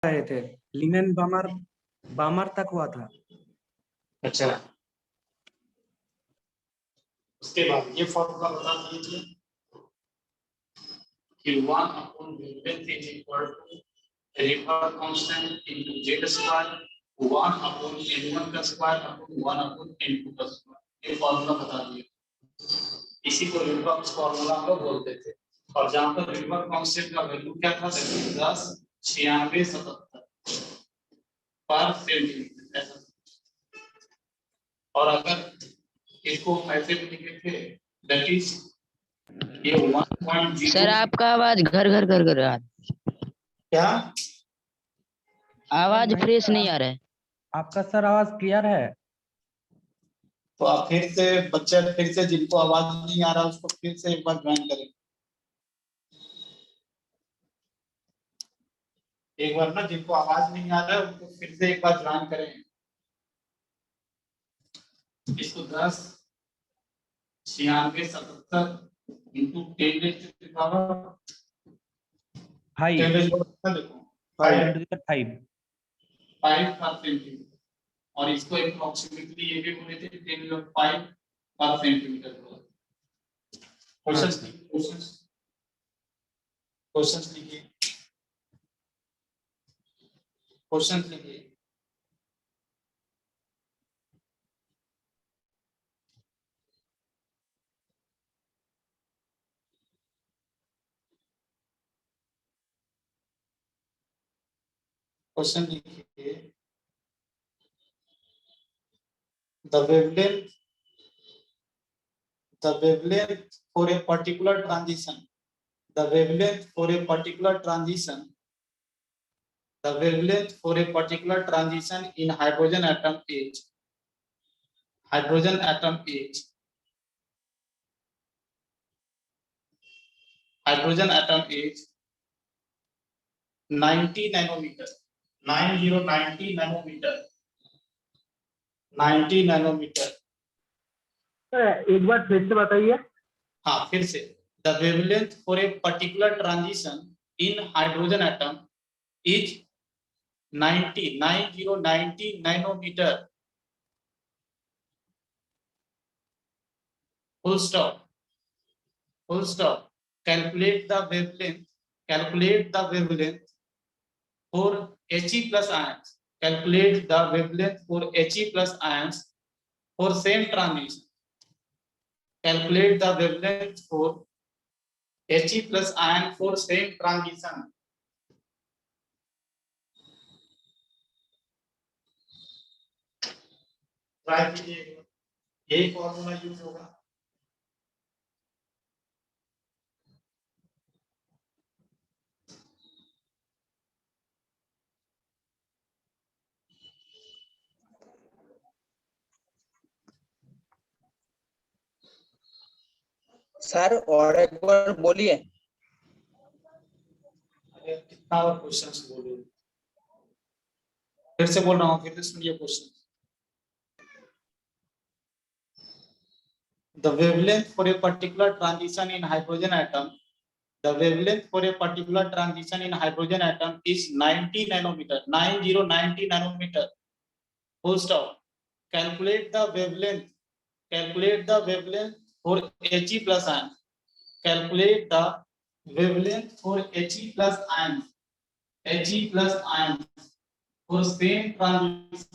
रहे थे, लिनेन बामर बामर तक हुआ था। अच्छा, उसके बाद ये फॉर्मूला बता दीजिए कि 1 upon wavelength is equal to Rayleigh constant into z square 1 upon n1 का स्क्वायर अपॉन 1 अपॉन n2 का स्क्वायर। ये फॉर्मूला बता दिए। इसी को रेयलेigh फॉर्मूला हम लोग बोलते थे। और जहां पर रेयलेigh कांस्टेंट का वैल्यू क्या था, 109677 पर सेंटीमीटर ऐसा। और अगर इसको ऐसे भी लिखे थे दैट इज ये 1.0। सर आपका आवाज घर घर कर रहा है, क्या आवाज नहीं फ्रेश सर, नहीं आ रहा है। आपका सर आवाज क्लियर है। तो आप फिर से बच्चे फिर से जिनको आवाज नहीं आ रहा उसको फिर से एक बार ज्वाइन करें। एक बार ना जिनको आवाज नहीं आ रहा है उनको फिर से एक बार ज्वाइन करें। इसको 109677 into 10 raise to the power 10 raise to the power देखो 5 5 पर सेंटीमीटर। और इसको अप्रोक्सीमेटली ये भी बोले थे 10⁵ पर सेंटीमीटर। क्वेश्चंस लिखिए, क्वेश्चंस लिखिए। क्वेश्चन लिखिए, the wavelength for a particular transition, the wavelength for a particular transition in hydrogen atom is 90 nanometer, 90 nanometer। एक बार फिर से बताइए। हाँ फिर से, the wavelength for a particular transition in hydrogen atom is 90 nanometer, full stop। Calculate the wavelength for He plus ions, calculate the wavelength for He plus ions for same transition, calculate the wavelength for He plus ion for same transition। Try कीजिए, यही formula use होगा। Sir और एक बार बोलिए। कितना और questions बोलूं, फिर से बोल रहा हूँ, फिर से सुनिए question. The wavelength for a particular transition in hydrogen atom, is 90 nanometer, 90 nanometer, full stop। Calculate the wavelength for He plus ion, calculate the wavelength for He plus ion for same transition।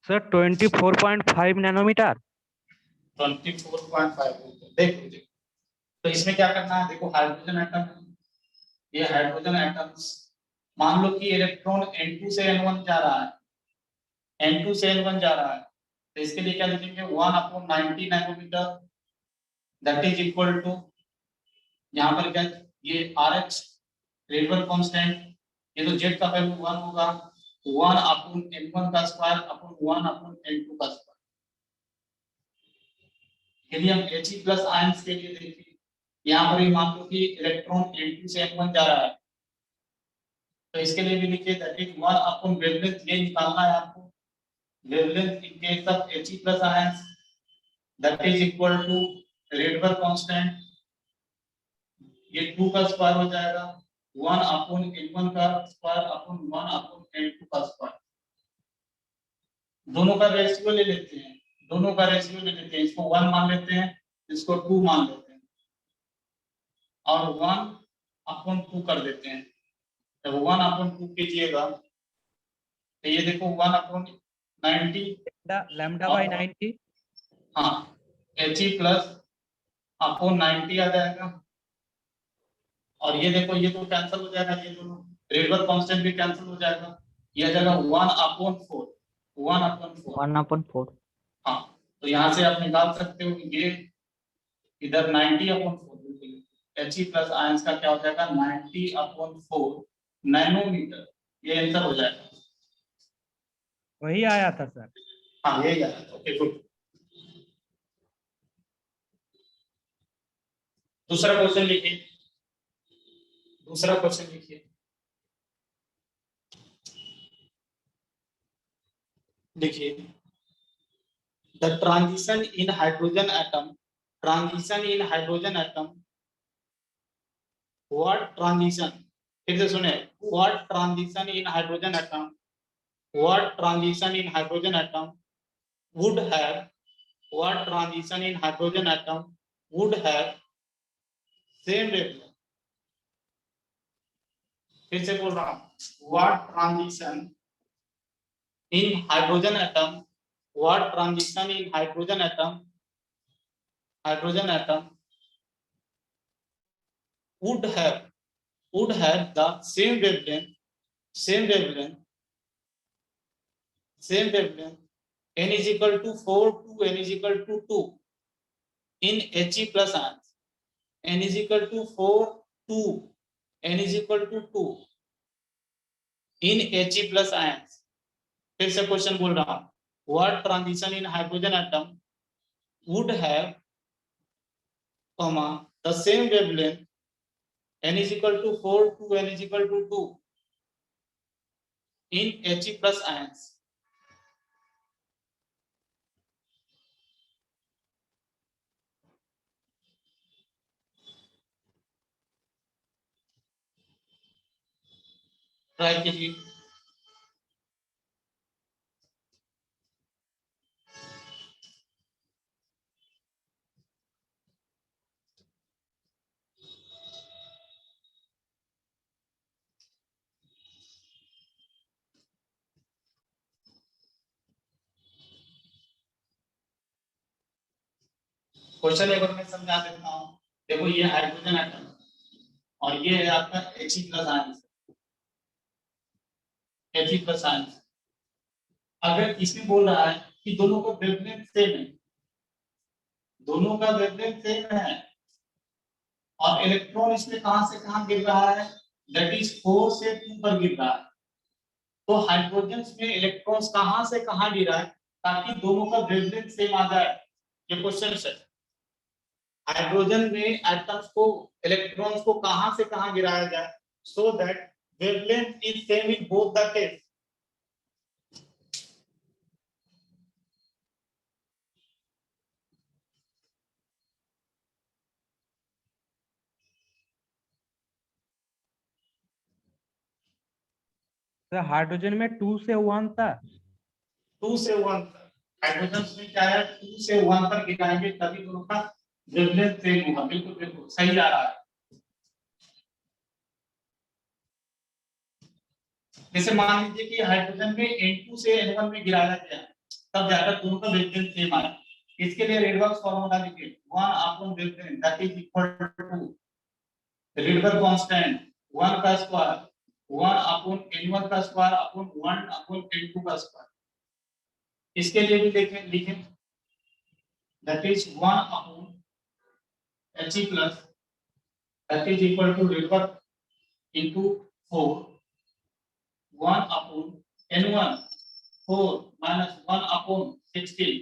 Sir 24.5 nanometre. 24.5 देखो। तो इसमें क्या करना है, देखो hydrogen atom, ये hydrogen atoms मान लो कि इलेक्ट्रॉन N2 से N1 जा रहा है, तो इसके लिए क्या लिखेंगे, 1/90 nanometre that is equal to, यहाँ पर क्या, ये RH रेयलेigh कांस्टेंट, ये तो Z का वैल्यू 1 होगा, 1/N1 का स्क्वायर अपॉन 1/N2 का स्क्वायर। यदि हम He प्लस आयंस के लिए देखें, यहाँ पर मान लो कि इलेक्ट्रॉन N2 से N1 जा रहा है, तो इसके लिए भी लिखिए दैट इज 1 वेवलेंथ, ये निकालना है आपको, wavelength in case of He plus ions that is equal to Rayleigh constant ये 2 का स्क्वायर हो जाएगा 1 अपॉन n1 का स्क्वायर अपॉन 1 अपॉन n2 का स्क्वायर। दोनों का रेशियो ले लेते हैं, दोनों का रेशियो ले लेते हैं, इसको 1 मान लेते हैं, इसको 2 मान लेते हैं और 1 अपॉन 2 कर देते हैं। जब 1 अपॉन 2 कीजिएगा तो ये देखो 1 अपॉन 90 लैम्डा बाई 90। हाँ He प्लस अपॉन 90 आ जाएगा और ये देखो ये तो कैंसिल हो जाएगा, ये दोनों रेडबर्ग कांस्टेंट भी कैंसिल हो जाएगा, ये आ जाएगा 1 अपॉन 4 1 अपॉन 4 1/4। हाँ तो यहाँ से आप निकाल सकते हो कि ये इधर 90 अपॉन 4 He प्लस आयंस का क्या हो जाएगा 90 अपॉन 4 नैनोमीटर, ये आंसर हो जाएगा। वही आया था सर। हाँ यही आया था। Okay good. दूसरा क्वेश्चन लिखिए, दूसरा क्वेश्चन लिखिए, लिखिए the transition in hydrogen atom, transition in hydrogen atom, what transition, फिर से सुने, what transition in hydrogen atom, what transition in hydrogen atom would have, what transition in hydrogen atom would have same wavelength, फिर से बोल रहा हूँ, what transition in hydrogen atom, what transition in hydrogen atom, hydrogen atom would have the same wavelength, same wavelength, same wavelength, n is equal to 4 to n is equal to 2 in He plus ions, n is equal to 4 2 n is equal to 2 in He plus ions। फिर से question बोल रहा हूँ, what transition in hydrogen atom would have comma the same wavelength, n is equal to 4 to n is equal to 2 in He plus ions। Try कीजिए। Question एक बार मैं समझा देता हूँ। देखो ये हाइड्रोजन एटम और ये है आपका He plus ions, He plus ions. अगर इसमें बोल रहा है कि दोनों का वेवलेंथ सेम है, दोनों का वेवलेंथ सेम है और इलेक्ट्रॉन इसमें कहां से कहां गिर रहा है, दैट इज 4 से 2 पर गिर रहा है। तो हाइड्रोजन में इलेक्ट्रॉन्स कहां से कहां गिर रहा है ताकि दोनों का वेवलेंथ सेम आ जाए, ये क्वेश्चन है। हाइड्रोजन में एटम्स को, इलेक्ट्रॉन्स को कहां से कहां गिराया जाए so that wavelength is same in both the case. तो हाइड्रोजन में 2 से 1 था, 2 से 1 तक। हाइड्रोजन में क्या है 2 से 1 पर गिराएंगे तभी दोनों का वेवलेंथ सेम होगा। बिल्कुल बिल्कुल सही आ रहा है। जैसे मान लीजिए कि हाइड्रोजन में N2 से N1 में गिराया गया तब जाकर दोनों का वेवलेंथ सेम आया। इसके लिए रेडबर्ग फार्मूला लिखिए 1 upon wavelength that is equal to Rydberg constant 1 का स्क्वायर 1 अपॉन N1 का स्क्वायर अपॉन 1 अपॉन N2 का स्क्वायर। इसके लिए भी लिखें that is 1 upon He plus that is equal to Rydberg into 4 1 upon N1 4 minus 1 upon 16।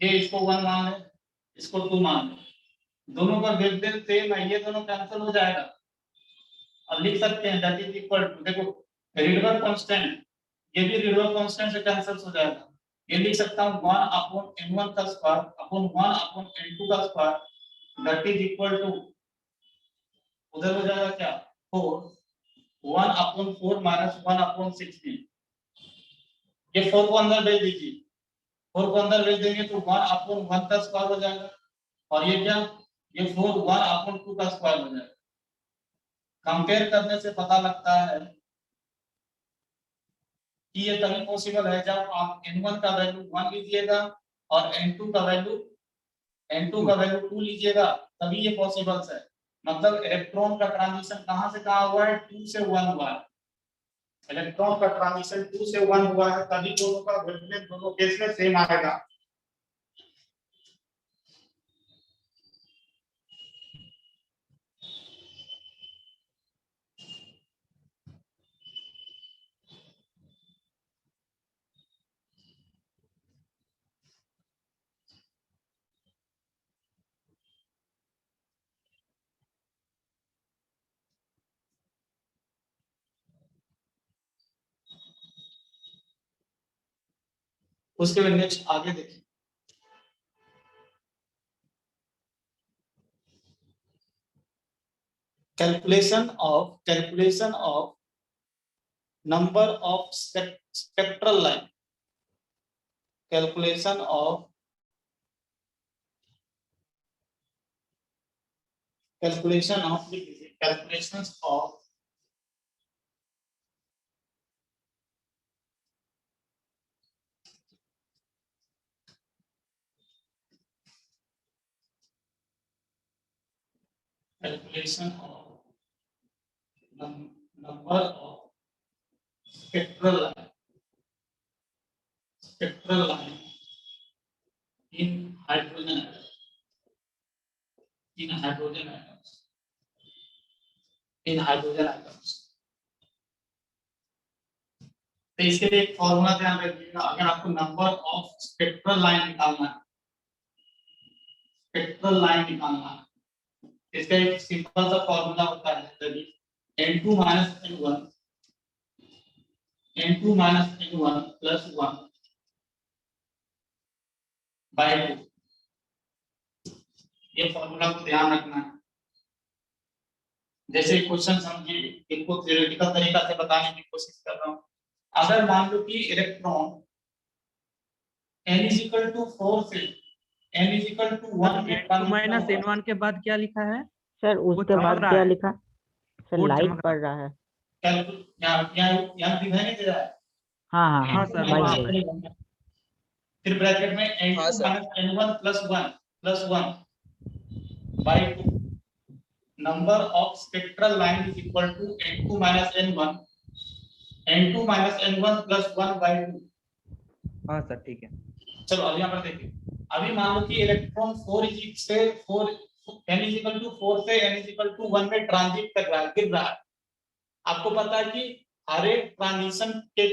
ये इसको 1 मान ले, इसको 2 मान ले, दोनों का वेवलेंथ सेम है, ये दोनों कैंसिल हो जाएगा और लिख सकते हैं दैट इज इक्वल टू, देखो रेडबर्ग कांस्टेंट, ये भी रेडबर्ग कांस्टेंट से कैंसिल हो जाएगा। ये लिख सकता हूं 1 अपॉन N1 का स्क्वायर अपॉन 1 अपॉन N2 का square that is equal to, उधर हो जाएगा क्या 4, 1/4 माइनस 1/16। ये 4 को अंदर भेज दीजिए, 4 को अंदर भेज देंगे तो 1/1 का स्क्वायर हो जाएगा, और ये क्या, ये 4 1/2 का स्क्वायर हो जाएगा। कंपेयर करने से पता लगता है कि ये तभी पॉसिबल है जब आप n1 का वैल्यू 1 लीजिएगा और n2 का वैल्यू 2 लीजिएगा, तभी ये पॉसिबल है। मतलब इलेक्ट्रॉन का ट्रांजिशन कहां से कहां हुआ है, 2 से 1 हुआ है। इलेक्ट्रॉन का ट्रांजिशन 2 से 1 हुआ है, तभी दोनों का वेवलेंथ दोनों केस में सेम आएगा। उसके बाद नेक्स्ट आगे देखिए, calculation of number of spectral line, calculations of calculation of number of spectral line in hydrogen atoms। तो इसके लिए एक फॉर्मूला ध्यान रखिएगा, अगर आपको नंबर ऑफ स्पेक्ट्रल लाइन निकालना है, इसका एक सिंपल सा फॉर्मूला होता है, n2 n1 प्लस 1 बाय 2। ये फॉर्मूला को ध्यान रखना है। जैसे क्वेश्चन समझिए, इनको थ्योरेटिकल तरीका से बताने की कोशिश कर रहा हूँ। अगर मान लो कि इलेक्ट्रॉन n = 4 से n = 1 में n2 माइनस n1 के बाद क्या लिखा है सर उसके चमक बाद रहा क्या है। लिखा, सर वो लाइट चमक पड़ रहा है। यहाँ दिखाई नहीं दे रहा है। हाँ हाँ हाँ हाँ सर, वही वहाँ है। पे। फिर ब्रैकेट में n2 हाँ sir. Minus n1 plus 1 by 2। Number of spectral line is equal to n2 minus n1 plus 1 by 2। हाँ सर, ठीक है। चलो अभी यहाँ पर देखिए, अभी मान लो कि इलेक्ट्रॉन 4 से n = 4 से n = 1 में ट्रांजिट कर रहा है, गिर रहा है। आपको पता है कि हर एक ट्रांजिशन के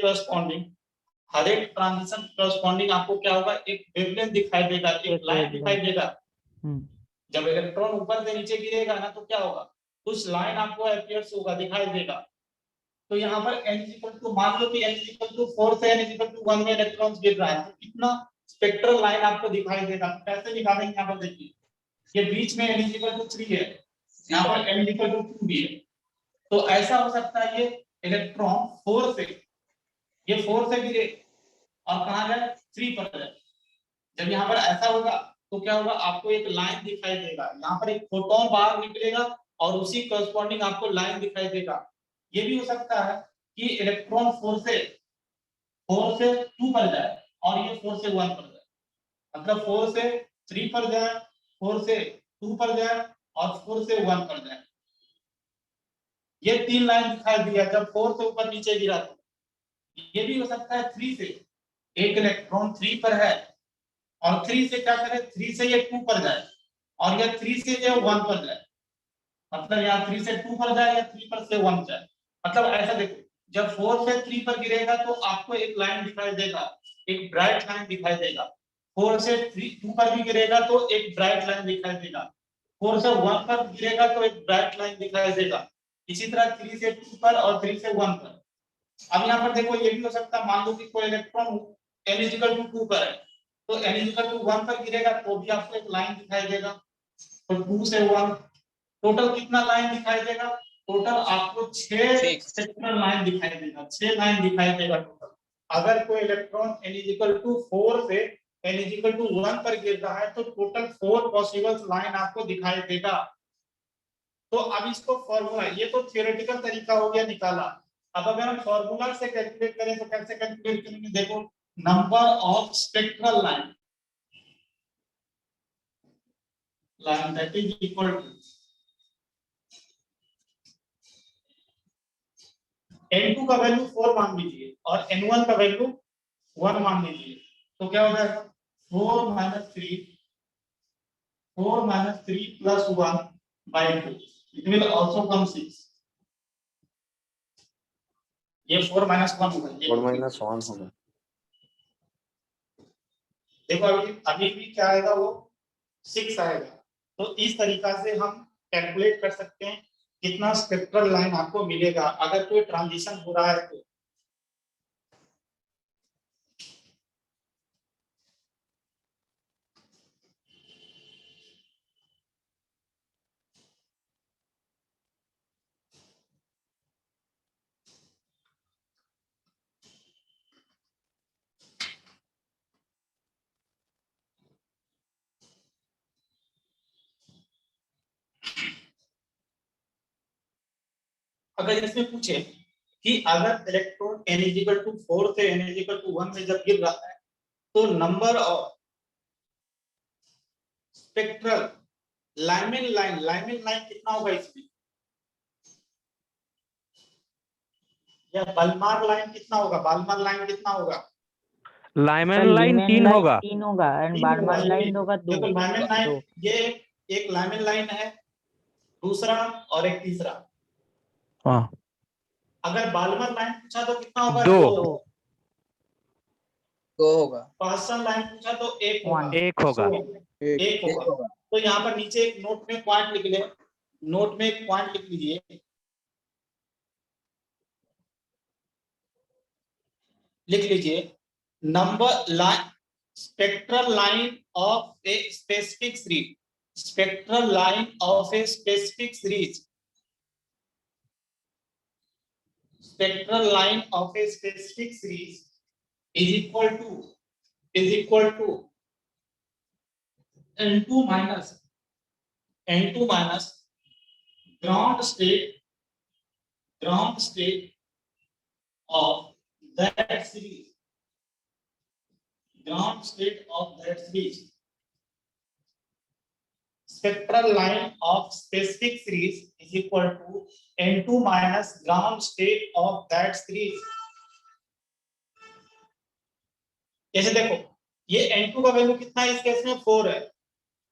करस्पॉन्डिंग आपको क्या होगा, एक वेवलेंथ दिखाई देगा, एक लाइन दिखाई देगा। जब इलेक्ट्रॉन ऊपर से नीचे गिरेगा ना, तो क्या होगा, कुछ लाइन आपको अपीयर्स होगा, दिखाई देगा। तो यहाँ पर n = मान लो कि n = 4 से n = 1 में इलेक्ट्रॉन्स गिर रहा है, तो कितना स्पेक्ट्रल लाइन आपको दिखाई देगा। कैसे निकालेंगे, यहाँ पर देखिए, ये बीच में n = 3 है, यहाँ पर n = 2 भी है। तो ऐसा हो सकता है ये इलेक्ट्रॉन 4 से गिरे और कहां जाए, 3 पर जाए। जब यहाँ पर ऐसा होगा तो क्या होगा, आपको एक लाइन दिखाई देगा, यहाँ पर एक फोटोन बाहर निकलेगा और उसी करस्पॉन्डिंग आपको लाइन दिखाई देगा। ये भी हो सकता है कि इलेक्ट्रॉन 4 से 2 पर जाए और ये 4 से 1 पर जाए, मतलब 4 से 3 पर जाए, 4 से 2 पर जाए और 4 से 1 पर जाए। ये 3 लाइन दिखाई दिया जब 4 से ऊपर नीचे गिरा। तो ये भी हो सकता है 3 से, एक इलेक्ट्रॉन 3 पर है और 3 से क्या करे, 3 से ये 2 पर जाए और ये 3 से ये 1 पर जाए, मतलब यहाँ 3 से 2 पर जाए या 3 पर से 1 जाए। मतलब ऐसा देखो, जब 4 से 3 पर गिरेगा तो आपको एक लाइन दिखाई देगा, एक ब्राइट लाइन दिखाई देगा। 4 से 2 पर भी गिरेगा तो एक ब्राइट लाइन दिखाई देगा। 4 से 1 पर गिरेगा तो एक ब्राइट लाइन दिखाई देगा। इसी तरह 3 से 2 पर और 3 से 1 पर। अब यहाँ पर देखो, ये भी हो सकता है, मान लो कि कोई इलेक्ट्रॉन n = 2 पर है, तो n = 1 पर गिरेगा तो भी आपको एक लाइन दिखाई देगा। तो 2 से 1 टोटल कितना लाइन दिखाई देगा? टोटल आपको 6 6 स्पेक्ट्रल लाइन दिखाई देगा, 6 लाइन दिखाई देगा टोटल। अगर कोई इलेक्ट्रॉन n इक्वल टू 4 से n इक्वल टू 1 पर गिर रहा है तो टोटल 4 पॉसिबल लाइन आपको दिखाई देगा। तो अब इसको फॉर्मूला, ये तो थियोरेटिकल तरीका हो गया निकाला। अब अगर हम फॉर्मूला से कैलकुलेट करें तो कैसे कैलकुलेट करेंगे? देखो, number of spectral line that is equal to n2 का वैल्यू 4 मान लीजिए और n1 का वैल्यू 1 मान लीजिए, तो क्या हो जाएगा? 4 minus 3 plus 1 by 2, it will also come 6। ये 4 minus 1 होगा, 4 minus 1 होगा। देखो अभी भी क्या आएगा? वो 6 आएगा। तो इस तरीका से हम कैलकुलेट कर सकते हैं कितना स्पेक्ट्रल लाइन आपको मिलेगा अगर कोई ट्रांजिशन हो रहा है तो। अगर इसमें पूछे कि अगर इलेक्ट्रॉन n इक्वल टू 4 से n इक्वल टू 1 में जब गिर रहा है तो नंबर ऑफ स्पेक्ट्रल लाइन कितना होगा इसमें? या बाल्मार लाइन कितना होगा? बाल्मार लाइन कितना होगा? Sir Lyman line Lehman 3 line होगा। 3 होगा एंड 3 होगा। बारमान लाइन होगा 2। देखो लाइमन लाइन, 2 ये एक लाइमन लाइन है, दूसरा और एक तीसरा। हाँ, अगर बाल्मर लाइन पूछा तो कितना होगा? 2 2 2 होगा। पास्टल लाइन पूछा तो 1 होगा। 1 होगा। एक होगा। तो यहाँ पर नीचे एक नोट में पॉइंट लिख ले, नोट में एक पॉइंट लिख लीजिए, लिख लीजिए number line spectral line of a specific series, spectral line of a specific series, spectral line of a specific series is equal to n2 minus ground state of that series, ground state of that series, spectral line of specific series is equal to n2 minus ground state of that series। जैसे देखो ये n2 का value कितना है इस case में? 4 है।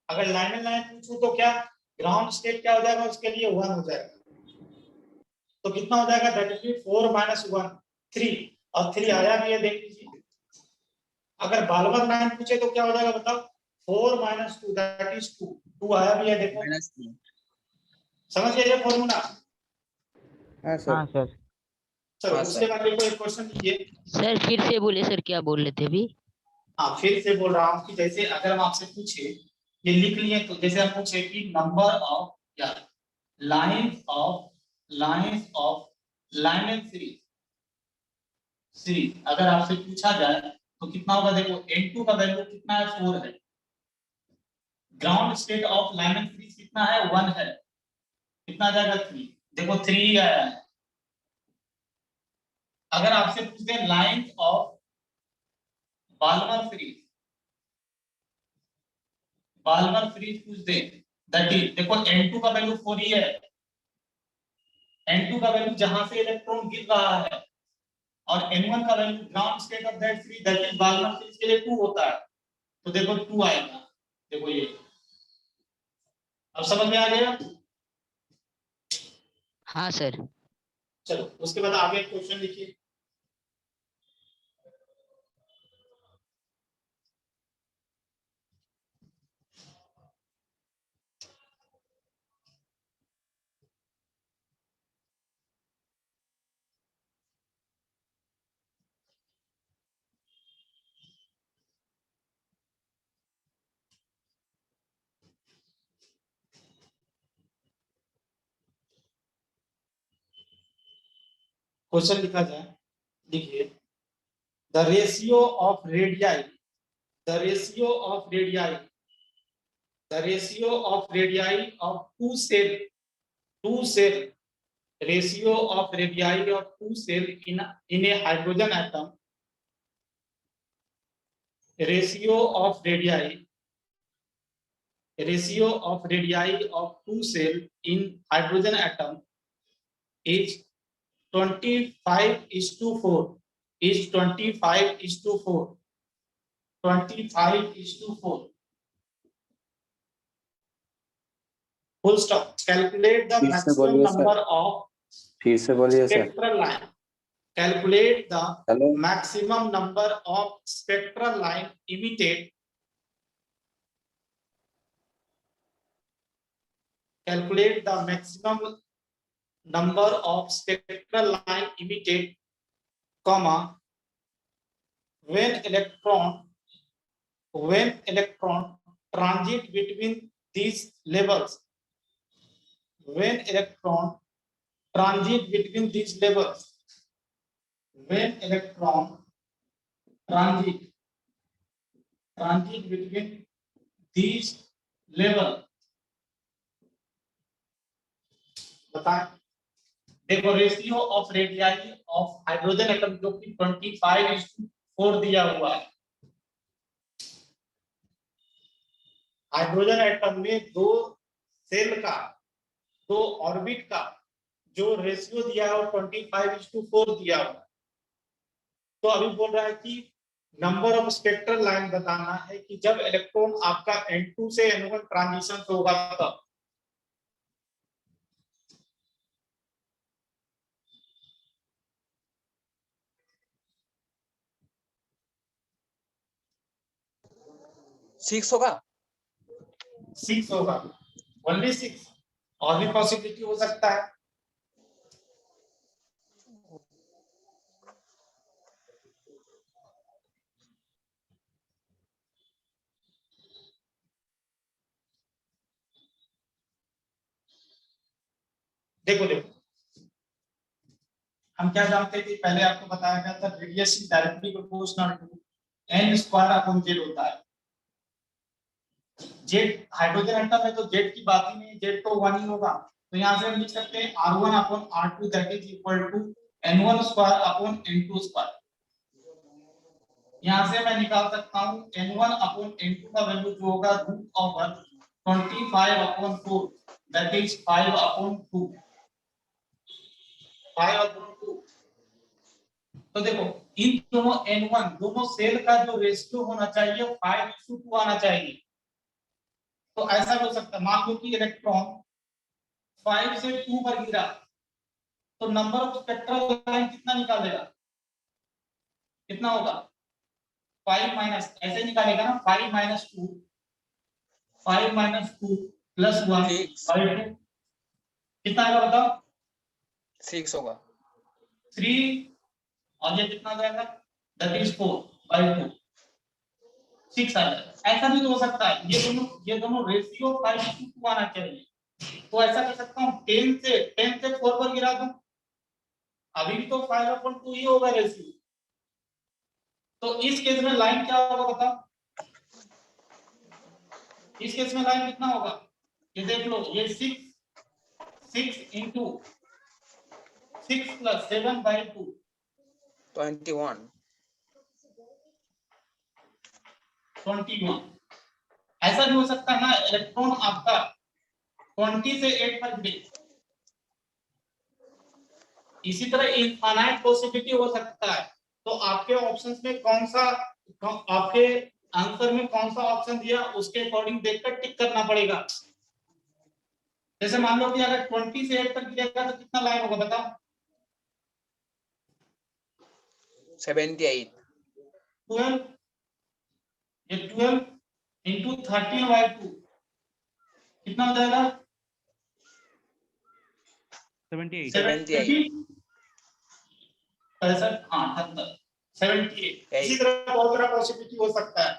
अगर लाइन लाइन पूछूं तो क्या ग्राउंड स्टेट क्या हो जाएगा उसके लिए? 1 हो जाएगा। तो कितना हो जाएगा? दैट इज 4 minus 1 3, और 3 आया भी है, देख लीजिए। अगर बाल्मर लाइन पूछे तो क्या हो जाएगा बताओ? 4 minus 2 दैट इज 2, 2 आया भी है, देखो। समझ गए ये फॉर्मूला? हाँ हाँ सर। सर। चलो हाँ, उसके सर। बाद देखो एक क्वेश्चन लीजिए। सर फिर से बोले सर, क्या बोल रहे थे अभी? हाँ फिर से बोल रहा हूँ कि जैसे अगर हम आपसे पूछे, ये लिख लिए, तो जैसे हम पूछे कि नंबर ऑफ क्या लाइंस ऑफ लाइन सीरीज अगर आपसे पूछा जाए तो कितना होगा? देखो n2 का वैल्यू कितना है? 4 है। Ground state of line series कितना है? 1 है। कितना आ जाएगा? 3। देखो 3 ही आया है। अगर आपसे पूछते हैं लाइन ऑफ बाल्मर सीरीज पूछ दे, दैट इज देखो n2 का वैल्यू 4 ही है। n2 का वैल्यू जहां से इलेक्ट्रॉन गिर रहा है, और n1 का value ground state of that series that is Balmer series के लिए 2 होता है। तो देखो 2 आएगा। देखो ये अब समझ में आ गया? हाँ सर। चलो उसके बाद आगे क्वेश्चन लिखिए। क्वेश्चन लिखा जाए, देखिए the ratio of radii, the ratio of radii, the ratio of radii of two shell ratio of radii of two cell in a hydrogen atom, ratio of radii of two cell in hydrogen atom is 25:4, is 25:4, 25:4. Full stop. Calculate the maximum number of फिर से बोलिए sir. spectral line. Calculate the hello, maximum number of spectral line emitted. Calculate the maximum number of spectral line emitted, comma, when electron transit between these levels, when electron transit between these levels, when electron transit between these levels. बताएं, देखो ratio of radii of hydrogen atom जो कि 25:4 दिया हुआ है। Hydrogen atom में दो cell का, दो ऑर्बिट का जो रेशियो दिया है वो 25:4 दिया हुआ है। तो अभी बोल रहा है कि नंबर ऑफ स्पेक्ट्रल लाइन बताना है कि जब इलेक्ट्रॉन आपका N2 से N1 ट्रांजिशन होगा तब। सिक्स होगा, 6 होगा, ओनली 6, और भी पॉसिबिलिटी हो सकता है। देखो हम क्या जानते थे, पहले आपको बताया गया था radius is directly proportional to n square upon z होता है। जेड हाइड्रोजन एटम है तो जेड की बात ही नहीं, जेड तो 1 ही होगा। तो यहाँ से हम लिख सकते हैं r1 upon r2 that is equal to n1 square upon n2 square. यहाँ से मैं निकाल सकता हूँ n1 अपॉन n2 का वैल्यू जो होगा रूट ओवर 25/4 दैट इज 5/2, 5/2। तो देखो इन दोनों n1 दोनों सेल का जो रेशियो होना चाहिए 5:2 आना चाहिए। तो ऐसा हो सकता है, मान लो कि इलेक्ट्रॉन 5 से 2 पर गिरा तो नंबर ऑफ स्पेक्ट्रल लाइन कितना निकालेगा, कितना होगा 5 माइनस, ऐसे निकालेगा ना 5 माइनस 2, 5 माइनस 2 प्लस 1 5 कितना आएगा बताओ, 6 होगा, 3 और ये कितना जाएगा दैट इज 4/2, 6 आ जाएगा। ऐसा भी तो हो सकता है, ये दोनों रेशियो 5:2 आना चाहिए। तो ऐसा कर सकता हूँ 10 से 4 पर गिरा दूं, अभी भी तो 5/2 ही होगा रेशियो। तो इस केस में लाइन क्या होगा बताओ, इस केस में लाइन कितना होगा, ये देख लो, ये 6 इंटू 6 प्लस 7/2 21। ऐसा भी हो सकता है ना इलेक्ट्रॉन आपका 20 से 8 पर गिरे। इसी तरह इनफाइनाइट पॉसिबिलिटी हो सकता है। तो आपके ऑप्शंस में कौन सा, आपके आंसर में कौन सा ऑप्शन दिया उसके अकॉर्डिंग देखकर टिक करना पड़ेगा। जैसे मान लो कि अगर 20 से 8 पर गिरेगा तो कितना लाइन होगा बताओ, 78, 12, ये 12 इंटू 13/2 कितना हो जाएगा 78 65, हाँ 78, 78। इसी तरह बहुत तरह पॉसिबिलिटी हो सकता है।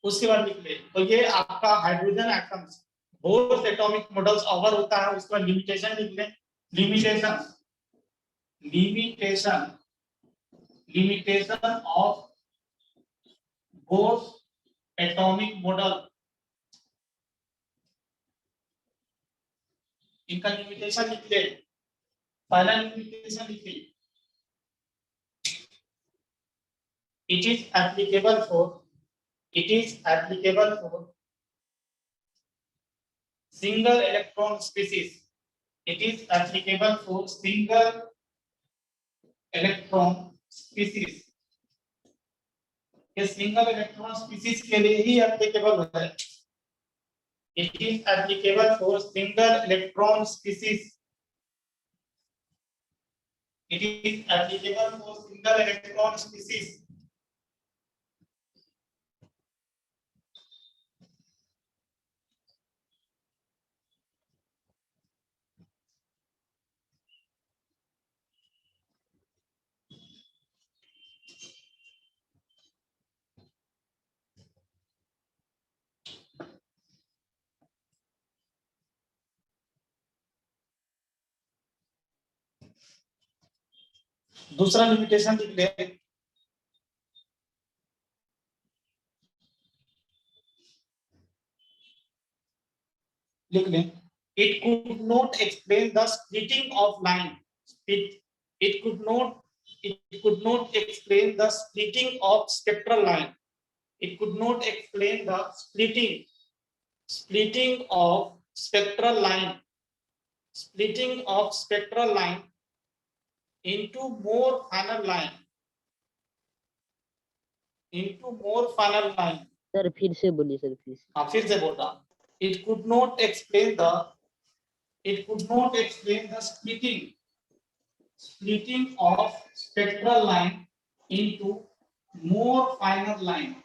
उसके बाद लिख ले, तो ये आपका hydrogen atoms Bohr's atomic models over होता है, उसका लिमिटेशन लिख लें। Limitation of Bohr's atomic model, इनका लिमिटेशन लिख ले। पहला लिमिटेशन लिखिए, it is applicable for single electron species. It is applicable for single electron species. ये सिंगल इलेक्ट्रॉन स्पीसीज के लिए ही एप्लीकेबल है। It is applicable for single electron species. It is applicable for single electron species. दूसरा limitation लिख ले, it could not explain the splitting of line. It could not explain the splitting of spectral line. It could not explain the splitting of spectral line into more final line. Sir फिर से बोलिए sir, फिर से। हाँ, फिर से बोल रहा हूँ। It could not explain the splitting of spectral line into more final line,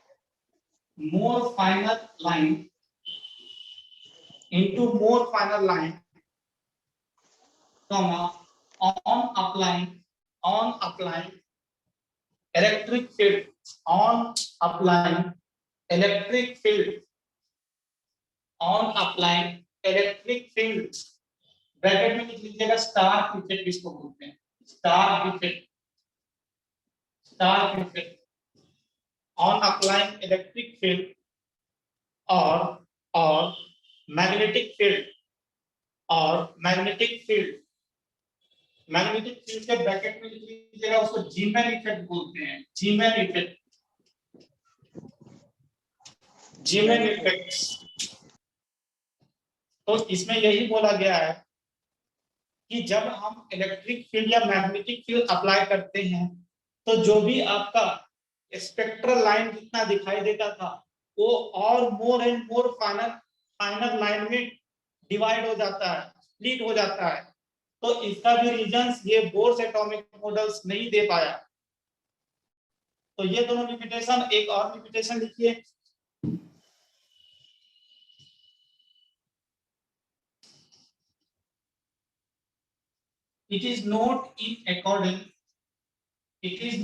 comma, on applying electric field, bracket में लिख लीजिएगा स्टार इफेक्ट, इसको बोलते हैं star effect. On applying electric field और मैग्नेटिक फील्ड के ब्रैकेट में लिख लीजिएगा, उसको जीमैन इफेक्ट बोलते हैं। Zeeman effect. तो इसमें यही बोला गया है कि जब हम इलेक्ट्रिक फील्ड या मैग्नेटिक फील्ड अप्लाई करते हैं तो जो भी आपका स्पेक्ट्रल लाइन जितना दिखाई देता था वो और more and more final line में डिवाइड हो जाता है, स्प्लिट हो जाता है। तो इसका भी रीजंस ये बोर्स एटॉमिक मॉडल्स नहीं दे पाया। तो ये दोनों लिमिटेशन, एक और लिमिटेशन लिखिए, it is not in accordance with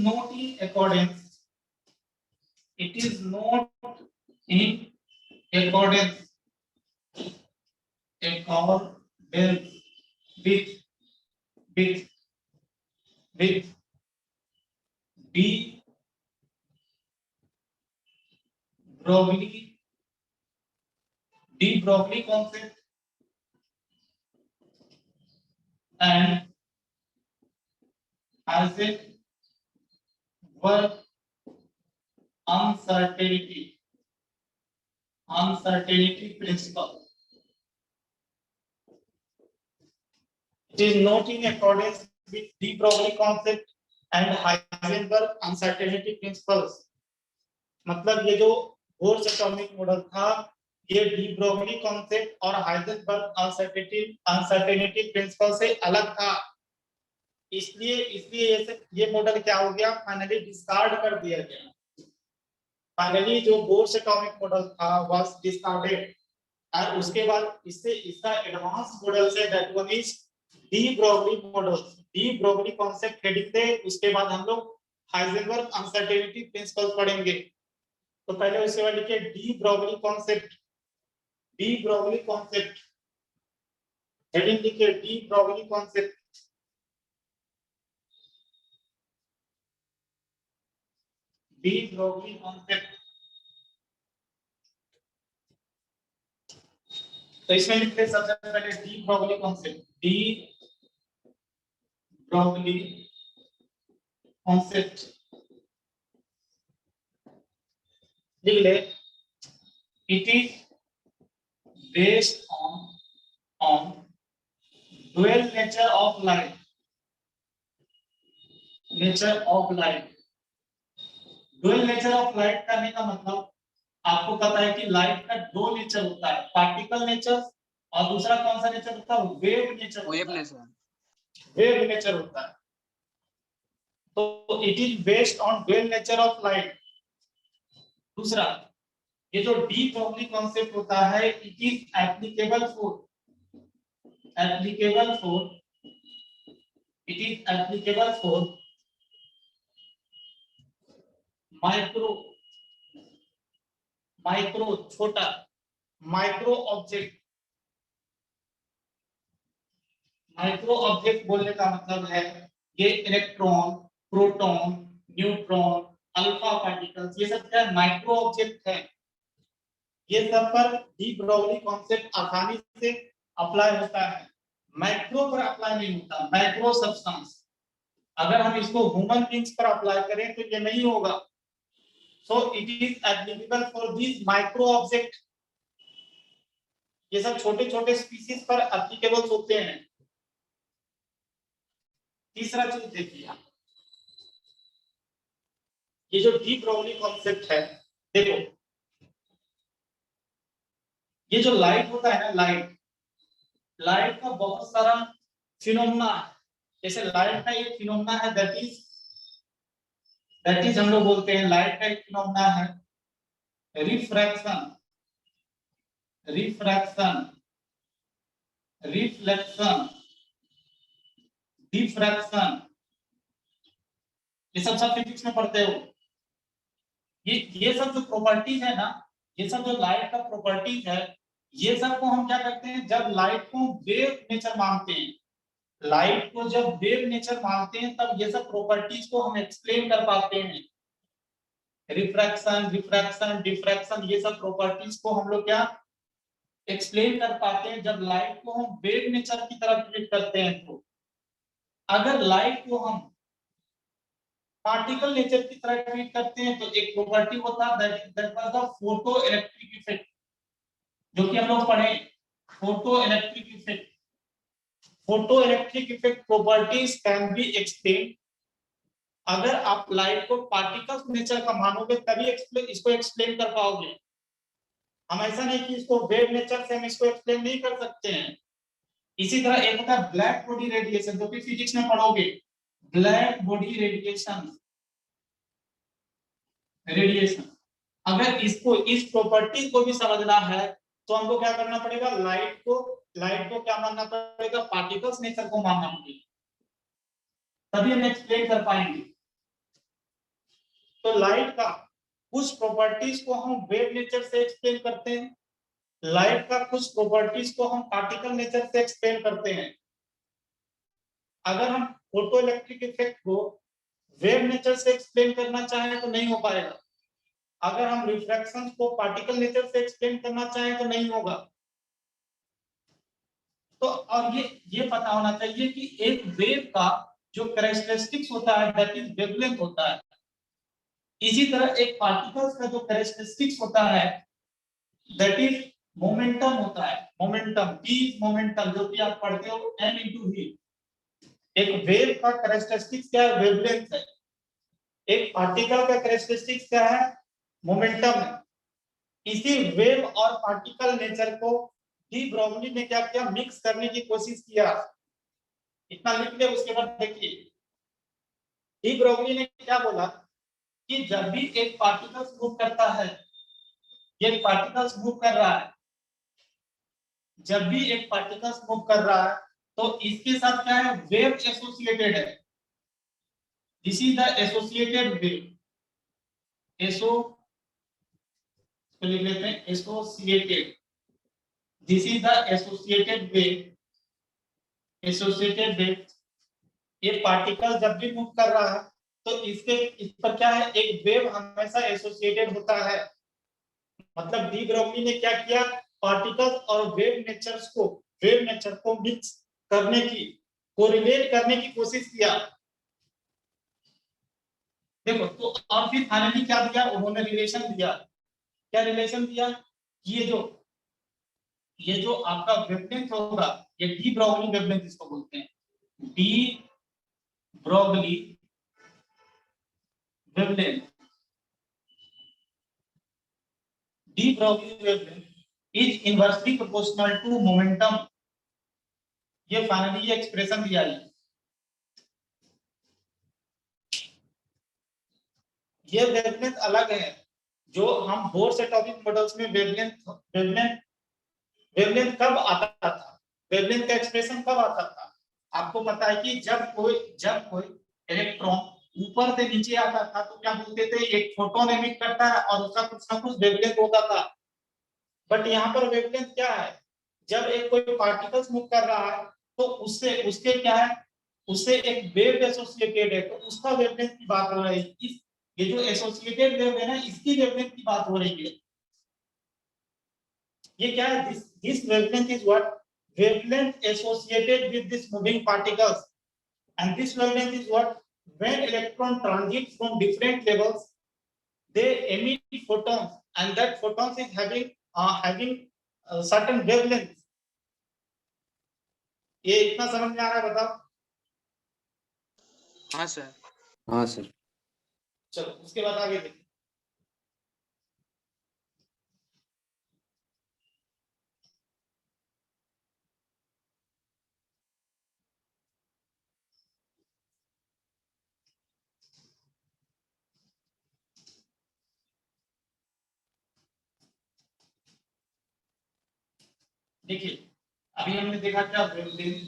de Broglie concept and Heisenberg uncertainty principle. It is not in accordance with de Broglie concept and Heisenberg uncertainty principles. मतलब ये जो बोर्स एटॉमिक मॉडल था ये D Broglie concept और Heisenberg uncertainty principle से अलग था। इसलिए ये मॉडल क्या हो गया, फाइनली डिस्कार्ड कर दिया गया। फाइनली जो बोर्स एटॉमिक मॉडल था वाज डिस्कार्डेड और उसके बाद इसका advance model say that one is de Broglie model, D Broglie concept heading से। उसके बाद हम लोग हाइजेनबर्ग अनसर्टेनिटी प्रिंसिपल पढ़ेंगे। तो पहले उसके बाद लिखिए de Broglie de Broglie concept, heading लिखिए de Broglie concept. De Broglie concept, तो इसमें लिखते सबसे पहले de Broglie concept, de Broglie concept लिख ले। It is based on dual nature of light, nature of light। dual nature of light करने का मतलब आपको पता है कि लाइट का दो नेचर होता है, पार्टिकल नेचर और दूसरा कौन सा नेचर होता है, वेव नेचर। वेव नेचर होता है। तो it is based on dual nature of light. दूसरा, ये जो डी ब्रोगली कॉन्सेप्ट होता है, it is applicable for it is applicable for micro छोटा माइक्रो ऑब्जेक्ट। माइक्रो ऑब्जेक्ट बोलने का मतलब है ये electron, proton, neutron, alpha particles, ये सब क्या माइक्रो ऑब्जेक्ट है। ये सब पर डी ब्रोगली कॉन्सेप्ट आसानी से अप्लाई होता है, मैक्रो पर अप्लाई नहीं होता। मैक्रो सब्सटेंस अगर हम इसको ह्यूमन बीइंग्स पर अप्लाई करें तो ये नहीं होगा। So it is applicable for this micro object. ये सब छोटे छोटे स्पीशीज पर एप्लीकेबल होते हैं। तीसरा चीज देखिए, ये जो डी ब्रोगली कॉन्सेप्ट है, देखो ये जो लाइट होता है ना, लाइट का बहुत सारा फिनोमेना है। जैसे लाइट का एक फिनोमेना है दैट इज हम लोग बोलते हैं लाइट का एक फिनोमेना है रिफ्रैक्शन, रिफ्लेक्शन, डिफ्रैक्शन। ये सब फिजिक्स में पढ़ते हो। ये सब जो प्रॉपर्टीज है ना, ये सब जो लाइट का प्रॉपर्टीज है, ये सब को हम क्या करते हैं, जब लाइट को वेव नेचर मानते हैं, लाइट को जब वेव नेचर मानते हैं, तब ये सब प्रॉपर्टीज को हम एक्सप्लेन कर पाते हैं। रिफ्रैक्शन, डिफ्रैक्शन, ये सब प्रॉपर्टीज को हम लोग क्या एक्सप्लेन कर पाते हैं जब लाइट को हम वेव नेचर की तरह ट्रीट करते हैं। तो अगर लाइट को हम पार्टिकल नेचर की तरह ट्रीट करते हैं तो एक प्रॉपर्टी होता है that was the photo electric effect, जो कि हम लोग पढ़े, photo electric effect. Photo electric effect properties can be explain. अगर आप लाइट को पार्टिकल्स नेचर का मानोगे तभी इसको एक्सप्लेन कर पाओगे। हम ऐसा नहीं कि इसको वेव नेचर से हम इसको एक्सप्लेन नहीं कर सकते हैं। इसी तरह एक होता है ब्लैक बॉडी रेडिएशन, जो कि फिजिक्स में पढ़ोगे, ब्लैक बॉडी रेडिएशन। अगर इसको इस प्रॉपर्टी को भी समझना है तो हमको क्या करना पड़ेगा, लाइट को क्या मानना पड़ेगा, पार्टिकल्स नेचर को मानना पड़ेगा, तभी हम एक्सप्लेन कर पाएंगे। तो लाइट का कुछ प्रॉपर्टीज को हम वेव नेचर से एक्सप्लेन करते हैं, लाइट का कुछ प्रॉपर्टीज को हम पार्टिकल नेचर से एक्सप्लेन करते हैं। अगर हम फोटो इलेक्ट्रिक इफेक्ट को वेव नेचर से एक्सप्लेन करना चाहें तो नहीं हो पाएगा। अगर हम रिफ्रैक्शन को पार्टिकल नेचर से एक्सप्लेन करना चाहें तो नहीं होगा। तो और ये पता होना चाहिए कि एक वेव का जो कैरेक्टरिस्टिक्स होता है दैट इज वेवलेंथ होता है। इसी तरह एक पार्टिकल्स का जो कैरेक्टरिस्टिक्स होता है दैट इज मोमेंटम होता है। मोमेंटम, p मोमेंटम, जो कि आप पढ़ते हो m into v। एक वेव का कैरेक्टरिस्टिक्स क्या है, वेवलेंथ है। एक पार्टिकल का कैरेक्टरिस्टिक्स क्या है, मोमेंटम है। इसी वेव और पार्टिकल नेचर को डी ब्रोगली ने क्या किया, मिक्स करने की कोशिश किया। इतना लिख ले, उसके बाद देखिए डी ब्रोगली ने क्या बोला कि जब भी एक पार्टिकल्स मूव करता है, ये पार्टिकल्स मूव कर रहा है, जब भी एक पार्टिकल्स मूव कर रहा है तो इसके साथ क्या है, वेव एसोसिएटेड है। This is the associated wave. लिख लेते हैं associated. This is the associated wave, associated wave. ये पार्टिकल जब भी मूव कर रहा है तो इस पर क्या है, एक वेव हमेशा एसोसिएटेड होता है। मतलब डी ब्रोगली ने क्या किया, पार्टिकल्स और वेव नेचर को मिक्स करने की, कोरिलेट करने की कोशिश किया। देखो तो और फिर फाइनली क्या दिया उन्होंने, रिलेशन दिया। क्या रिलेशन दिया, ये जो आपका वेवलेंथ होगा, ये डी ब्रोगली वेवलेंथ इसको बोलते हैं, de Broglie wavelength. De Broglie wavelength is inversely proportional to momentum. ये फाइनली ये एक्सप्रेशन दिया है। ये वेवलेंथ अलग है, जो हम बोर्ड से टॉपिक मॉडल्स में वेवलेंथ कब आता था, वेवलेंथ का एक्सप्रेशन कब आता था। आपको पता है कि जब कोई इलेक्ट्रॉन ऊपर से नीचे आता था तो क्या बोलते थे, एक फोटोन एमिट करता है और उसका कुछ ना कुछ वेवलेंथ होता था। बट यहाँ पर वेवलेंथ क्या है, जब एक कोई पार्टिकल्स मूव कर रहा है तो उसके क्या है, उससे एक वेव एसोसिएटेड है, तो उसका वेवलेंथ की बात हो रही है। ये जो एसोसिएटेड वेव है ना, इसकी वेवलेंथ की बात हो रही है। ये क्या है, this wavelength is what, wavelength associated with this moving particles, and this wavelength is what, when electron transits from different levels they emit photons, and that photons is having certain wavelength। ये इतना समझ में आ रहा है, बताओ। हाँ sir. हाँ sir. चलो उसके बाद आगे देखिए। देखिए अभी हमने देखा क्या, wavelength,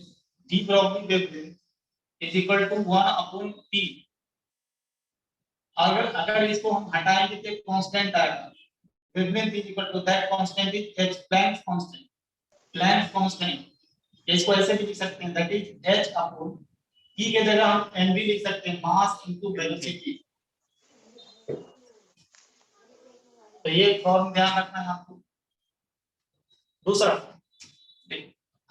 de Broglie wavelength is equal to 1/p। अगर इसको हम हटाएंगे तो कांस्टेंट आएगा, wavelength is equal to that constant is h, Planck's constant, Planck's constant। इसको ऐसे भी लिख सकते हैं, that is h upon p के जगह हम mv लिख सकते हैं, मास इनटू वेलोसिटी। तो ये फॉर्म ध्यान रखना है आपको। दूसरा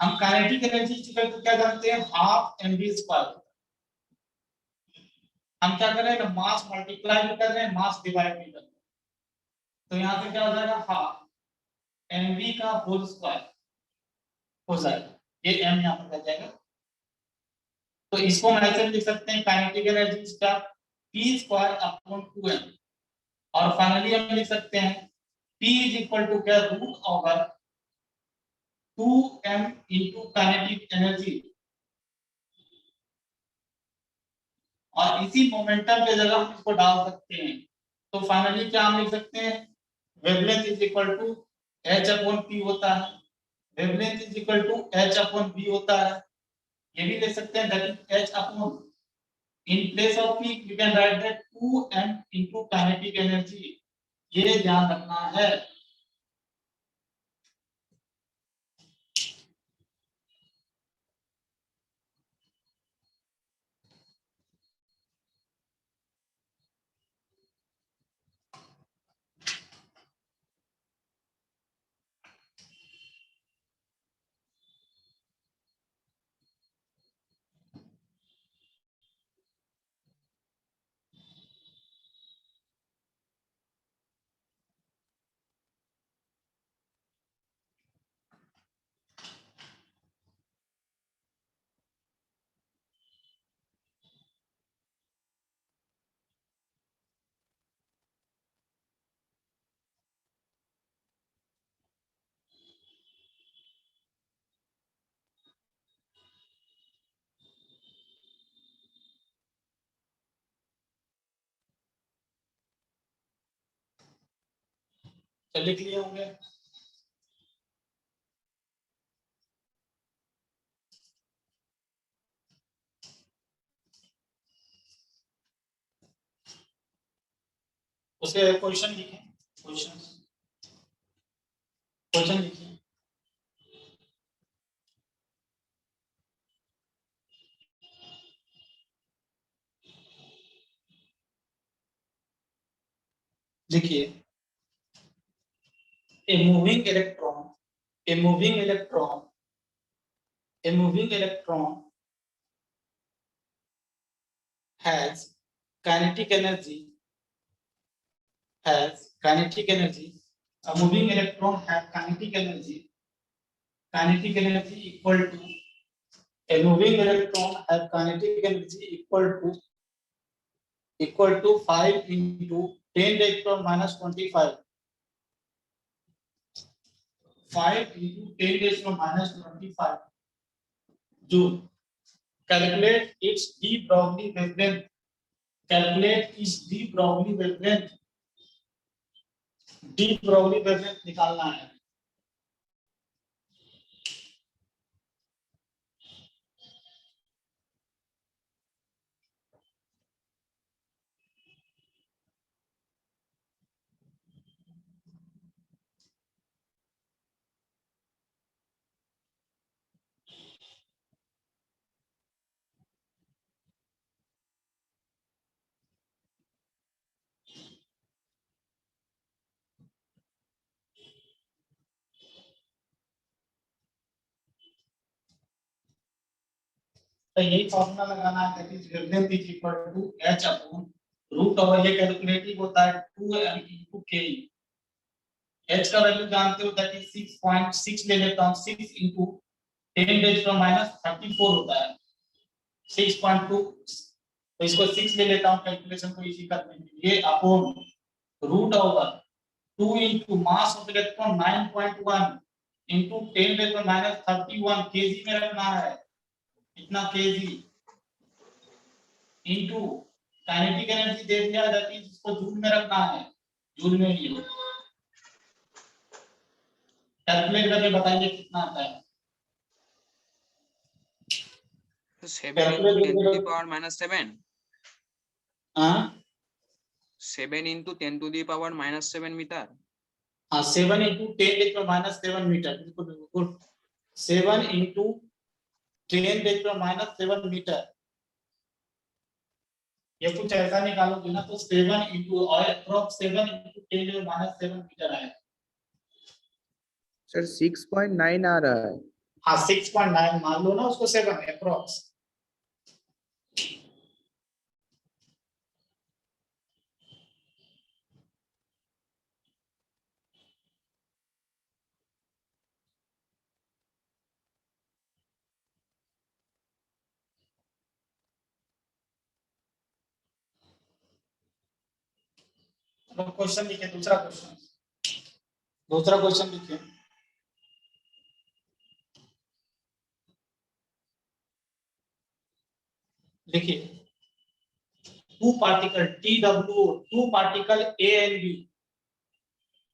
हम काइनेटिक एनर्जी इक्वल टू क्या जानते हैं, हाफ mv स्क्वायर। हम क्या कर रहे हैं, मास मल्टीप्लाई भी कर रहे हैं, मास डिवाइड भी कर रहे हैं। तो यहाँ पे क्या हो जाएगा, हाफ mv का होल स्क्वायर हो जाएगा, ये m यहाँ पर बच जाएगा। तो इसको हम ऐसे लिख सकते हैं, काइनेटिक एनर्जी इसका p स्क्वायर अपॉन 2m। और फाइनली हम लिख सकते हैं p इज इक्वल टू क्या, root over 2m into kinetic energy. और इसी मोमेंटम के जगह हम इसको डाल सकते हैं। तो फाइनली क्या हम लिख सकते हैं, wavelength is equal to h upon p होता है, wavelength is equal to h upon v होता है। ये भी लिख सकते हैं, that is h upon, in place of p you can write that 2m into kinetic energy। ये ध्यान रखना है। तो लिख लिए होंगे। उसके क्वेश्चन लिखें, क्वेश्चन लिखिए। लिखिए a moving electron a moving electron a moving electron has kinetic energy has kinetic energy a moving electron has kinetic energy equal to a moving electron has kinetic energy equal to 5 into 10 raised to minus 25 5 into 10 raised to minus 25 joule. Calculate its de Broglie wavelength. Calculate its de Broglie wavelength. de Broglie wavelength निकालना है. तो यही formula लगाना है that is wavelength is equal to h upon root over ये calculative होता है 2m into k h का वैल्यू जानते हो दैट इज 6.6 ले लेता हूं 6 into 10 raised to minus 34 होता है 6.2 तो इसको 6 ले लेता हूं कैलकुलेशन को इजी करने के लिए upon root over 2 into mass of electron 9.1 into 10 raised to minus 31 kg में रखना है इतना केजी इनटू काइनेटिक एनर्जी दे दिया दैट इज इसको जूल में रखना है जूल में ही कैलकुलेट करके बताइए कितना आता है 7 into 10 to the power minus 7 हां 7 into 10 to the power minus 7 metre हां 7 into 10 raised to minus 7 metre बिल्कुल 7 into 10 raised to minus 7 metre ये कुछ ऐसा निकालोगे ना तो 7 into और approx 7 into 10 raised to minus 7 metre आएगा सर 6.9 आ रहा है. हाँ 6.9 मान लो ना उसको 7 अप्रॉक्स क्वेश्चन लिखिए दूसरा क्वेश्चन लिखिए लिखिए two particle TWO two particle A and B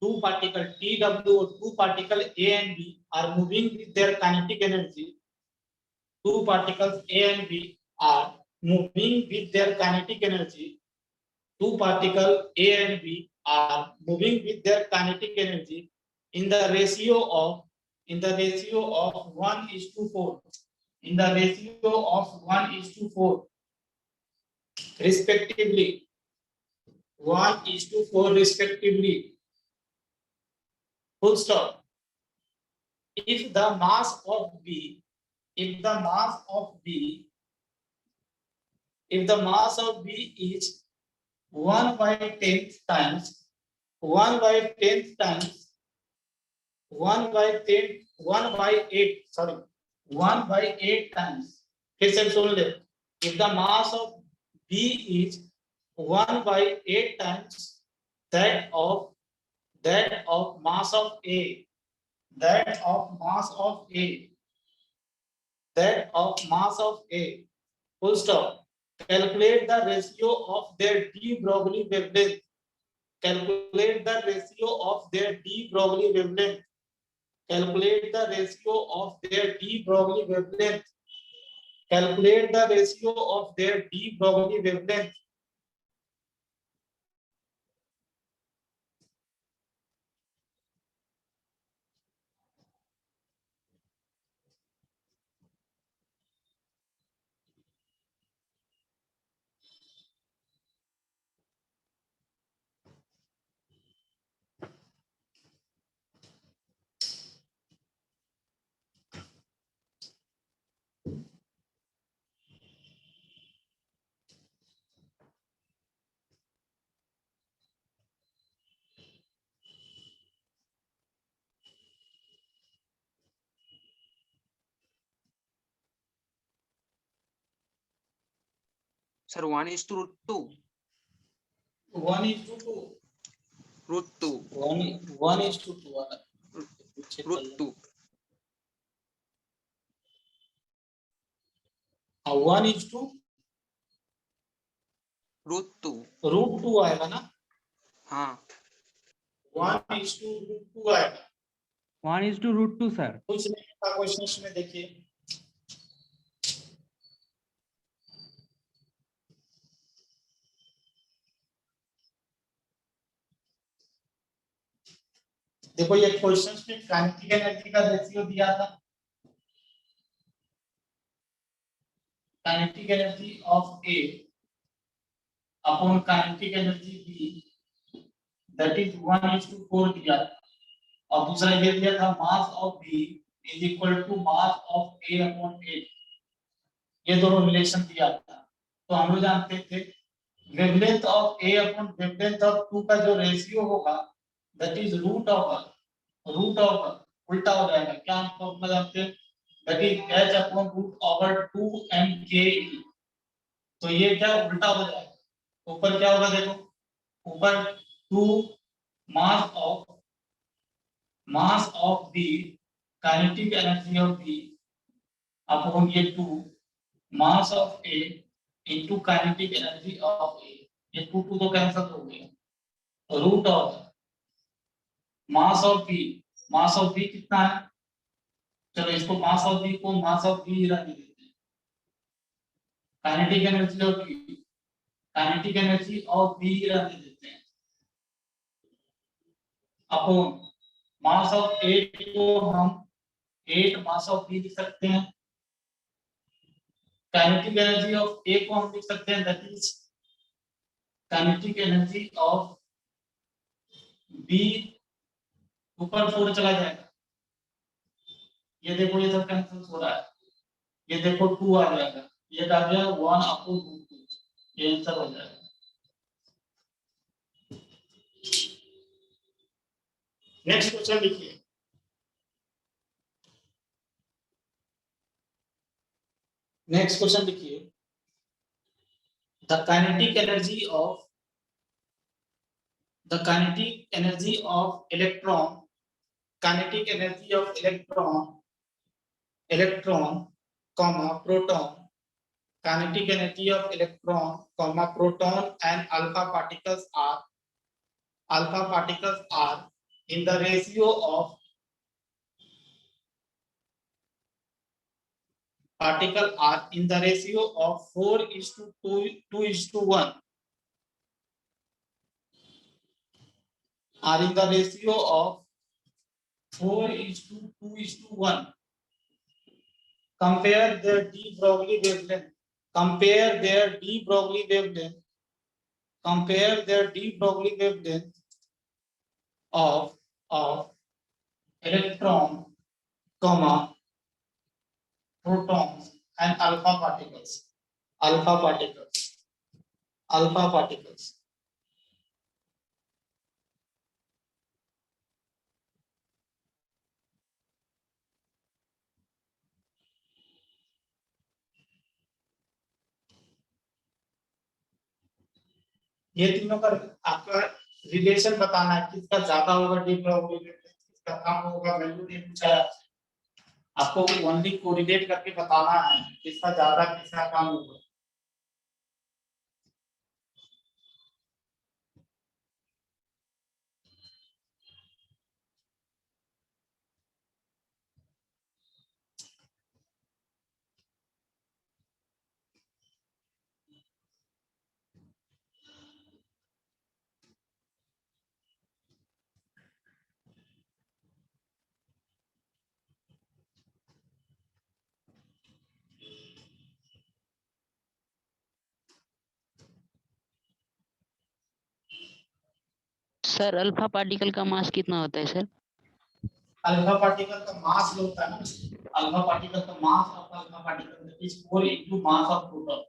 two particle TWO two particle A and B are moving with their kinetic energy two particles A and B are moving with their kinetic energy two particles A and B are moving with their kinetic energy in the ratio of 1:4 in the ratio of 1:4 respectively 1:4 respectively full stop if the mass of B is 1/10 times 1/8 times फिर से सुन ले if the mass of B is 1/8 times that of mass of A full stop calculate the ratio of their de Broglie wavelength calculate the ratio of their de Broglie wavelength calculate the ratio of their de Broglie wavelength calculate the ratio of their de Broglie wavelength sir 1:√2 1:2 √2 1:2 वाला √2 1:2 √2 √2 आएगा ना, हाँ 1:2 आएगा। 1:√2 sir. कुछ नहीं था question में, देखिए देखो ये क्वेश्चन में काइनेटिक एनर्जी का रेशियो दिया था, kinetic energy of A upon kinetic energy B that is 1:4 दिया था, और दूसरा ये दिया था mass of B is equal to mass of A upon A, ये दोनों रिलेशन दिया था। तो हम लोग जानते थे wavelength of A upon wavelength of 2 का जो रेशियो होगा दैट इज रूट ऑफ उल्टा हो जाएगा, क्या हम फॉर्मूला जानते हैं, that is h upon root over 2mke। तो ये क्या उल्टा हो जाएगा, ऊपर क्या होगा देखो, ऊपर 2 mass of the kinetic energy of B upon ये 2 mass of A into kinetic energy of A, ये 2 तो कैंसिल हो गया, root of mass of B कितना है, चलो इसको मास ऑफ बी को मास ऑफ बी रहने देते हैं, काइनेटिक एनर्जी ऑफ बी रहने देते हैं, अपॉन मास ऑफ ए को हम 8 मास ऑफ बी लिख सकते हैं, काइनेटिक एनर्जी ऑफ ए को हम लिख सकते हैं that is kinetic energy of B, ऊपर 4 चला जाएगा, ये देखो ये सब कैंसिल हो रहा है, ये देखो 2 आ जाएगा, ये आ गया 1/2, ये आंसर हो जाएगा। नेक्स्ट क्वेश्चन लिखिए, the kinetic energy of electron comma proton, kinetic energy of electron comma proton and alpha particles are in the ratio of particle are in the ratio of 4:2:1, are in the ratio of 4:2:1. Compare their de Broglie wavelength. Compare their de Broglie wavelength of electron, comma protons and alpha particles. ये तीनों का आपका relation बताना है, किसका ज्यादा होगा D Broglie wavelength, किसका कम होगा, वैल्यू नहीं पूछा है आपको, ओनली कोरिलेट करके बताना है किसका ज्यादा किसका कम होगा। सर अल्फा पार्टिकल का मास कितना होता है सर? अल्फा पार्टिकल का मास जो होता है ना, अल्फा पार्टिकल का mass of alpha particle is 4 into mass of proton.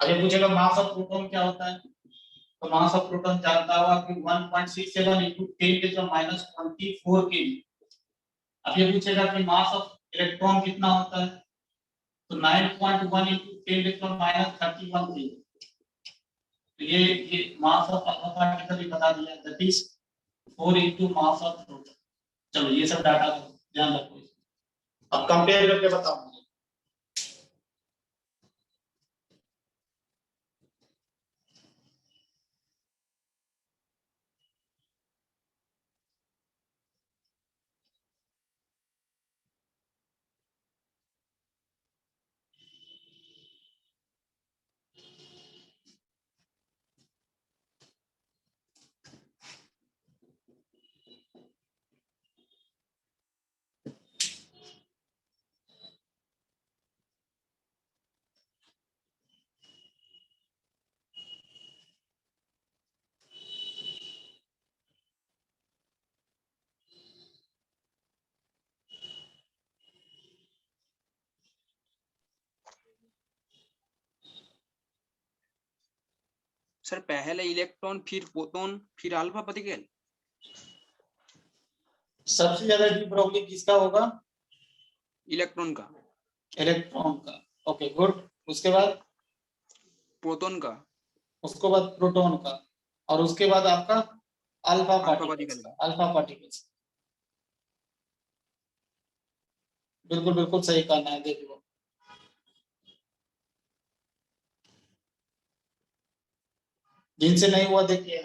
अगर पूछेगा मास ऑफ प्रोटॉन क्या होता है, तो मास ऑफ प्रोटॉन जानता होगा कि 1.67 इनटू 10⁻24 केजी। अब ये पूछेगा कि मास ऑफ इलेक्ट्रॉन कितना होता है, तो 9.1 into 10 raised to minus 31 kg। ये मास ऑफ अल्फा पार्टिकल भी बता दिया, that is 4 into mass of proton. चलो ये सब डाटा ध्यान रखो, अब कंपेयर करके बताऊंगा। सर पहले इलेक्ट्रॉन फिर प्रोटॉन फिर अल्फा पार्टिकल। सबसे ज्यादा डी ब्रोगली किसका होगा? इलेक्ट्रॉन का। इलेक्ट्रॉन का। Okay good. उसके बाद प्रोटॉन का। उसके बाद प्रोटॉन का, और उसके बाद आपका अल्फा पार्टिकल पार्टिकल्स का। का। अल्फा पार्टिकल्स बिल्कुल बिल्कुल सही कहना है। देखो जिनसे नहीं हुआ देखिए,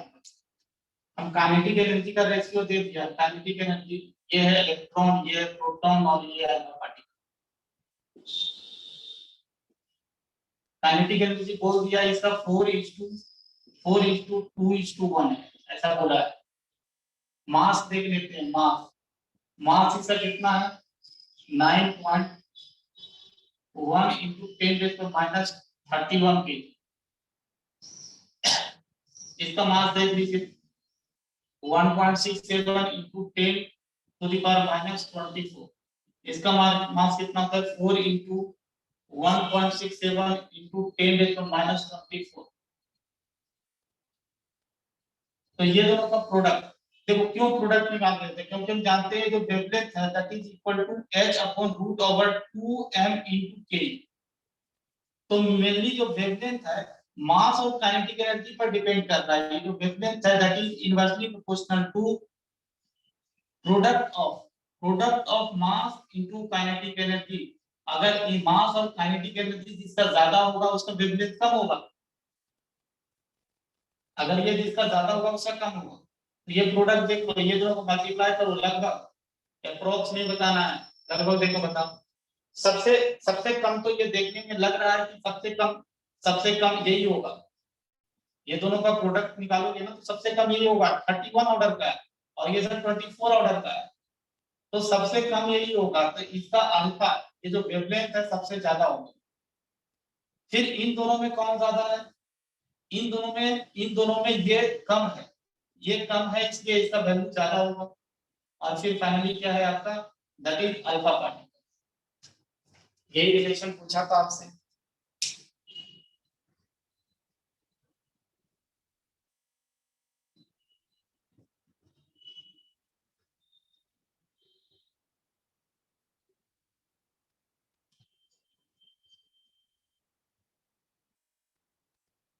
हम काइनेटिक एनर्जी का रेशियो दे दिया। काइनेटिक एनर्जी ये है इलेक्ट्रॉन, ये है प्रोटॉन और ये है अल्फा पार्टिकल। काइनेटिक एनर्जी बोल दिया इसका 4:2:1 है, ऐसा बोला है। मास देख लेते हैं। मास इसका कितना है? 9.1 into 10⁻³ kg। इसका मास देख लीजिए 1.67 into 10⁻²4। इसका मास कितना होता है? 4 into 1.67 into 10⁻²4। तो ये दोनों का प्रोडक्ट देखो। क्यों प्रोडक्ट निकाल रहे थे? क्योंकि हम जानते हैं जो वेवलेंथ है that is equal to h/√2m into k। तो मेनली जो वेवलेंथ है मास और काइनेटिक एनर्जी पर डिपेंड कर रहा है। ये जो वेवलेंथ है that is inversely proportional to product of mass into kinetic energy. अगर ये मास और काइनेटिक एनर्जी जिसका ज्यादा होगा उसका वेवलेंथ कम होगा, अगर ये जिसका ज्यादा होगा उसका कम होगा। तो ये प्रोडक्ट देखो, ये दोनों को मल्टीप्लाई करो, लगभग अप्रोक्स नहीं बताना है, लगभग देखो बताओ। सबसे कम तो ये देखने में लग रहा है कि सबसे कम यही होगा। ये दोनों का प्रोडक्ट निकालोगे ना तो सबसे कम यही होगा, 31 ऑर्डर का है और ये सब 24 ऑर्डर का है, तो सबसे कम यही होगा। तो इसका अल्फा ये जो वेवलेंथ है सबसे ज्यादा होगा। फिर इन दोनों में कौन ज्यादा है? इन दोनों में ये कम है, ये कम है, इसलिए इसका वैल्यू ज्यादा होगा। और फिर फाइनली क्या है आपका? That is alpha particle. यही रिलेशन पूछा था आपसे।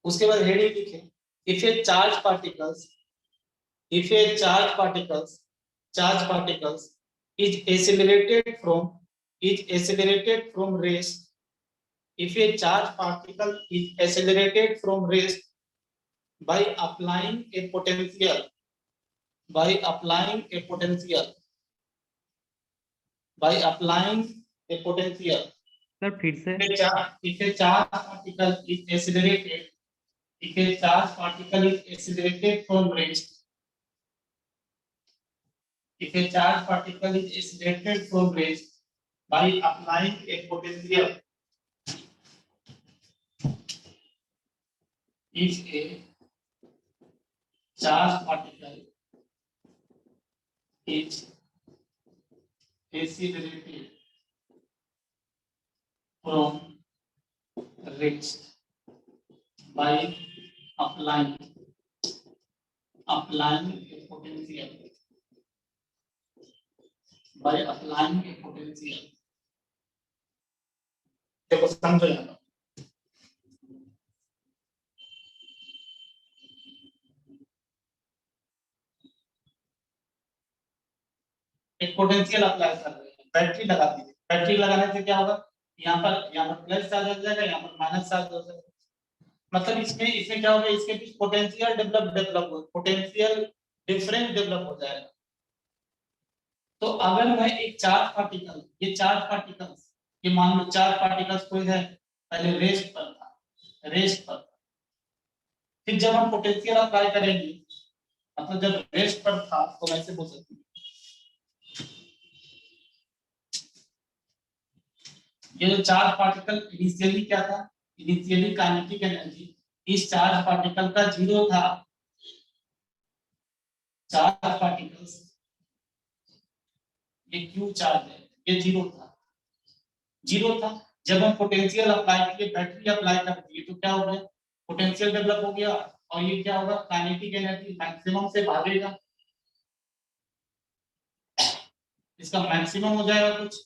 उसके बाद हेडिंग लिखे, if A charge particles is accelerated from rest, if a charge particle is accelerated from rest by applying a potential sir फिर से if a charge particle is accelerated from rest, if a charge particle is accelerated from rest by applying a potential, if a charge particle is accelerated from rest by applying a potential, देखो समझो यहाँ एक potential apply कर रहे हैं, battery लगा दीजिए। Battery लगाने से क्या होगा, यहाँ पर प्लस चार्ज हो जाएगा, यहाँ पर माइनस चार्ज हो जाएगा। मतलब इसमें क्या होगा, इसके बीच पोटेंशियल डेवलप हो, पोटेंशियल डिफरेंस डेवलप हो जाएगा। तो अगर मैं एक चार्ज पार्टिकल, ये चार्ज पार्टिकल्स, ये मान लो चार्ज पार्टिकल्स कोई है, पहले रेस्ट पर था, रेस्ट पर था। फिर जब हम पोटेंशियल अप्लाई करेंगे, मतलब जब रेस्ट पर था तो मैं ऐसे बोल सकती हूँ, ये जो चार्ज पार्टिकल इनिशियली क्या था, इनिशियली काइनेटिक एनर्जी इस चार्ज पार्टिकल का 0 था। चार्ज पार्टिकल्स, ये क्यू चार्ज है, ये 0 था, 0 था। जब हम पोटेंशियल अप्लाई किए, बैटरी अप्लाई कर दिए, तो क्या हो गया, पोटेंशियल डेवलप हो गया, और ये क्या होगा, काइनेटिक एनर्जी मैक्सिमम से भागेगा, इसका मैक्सिमम हो जाएगा कुछ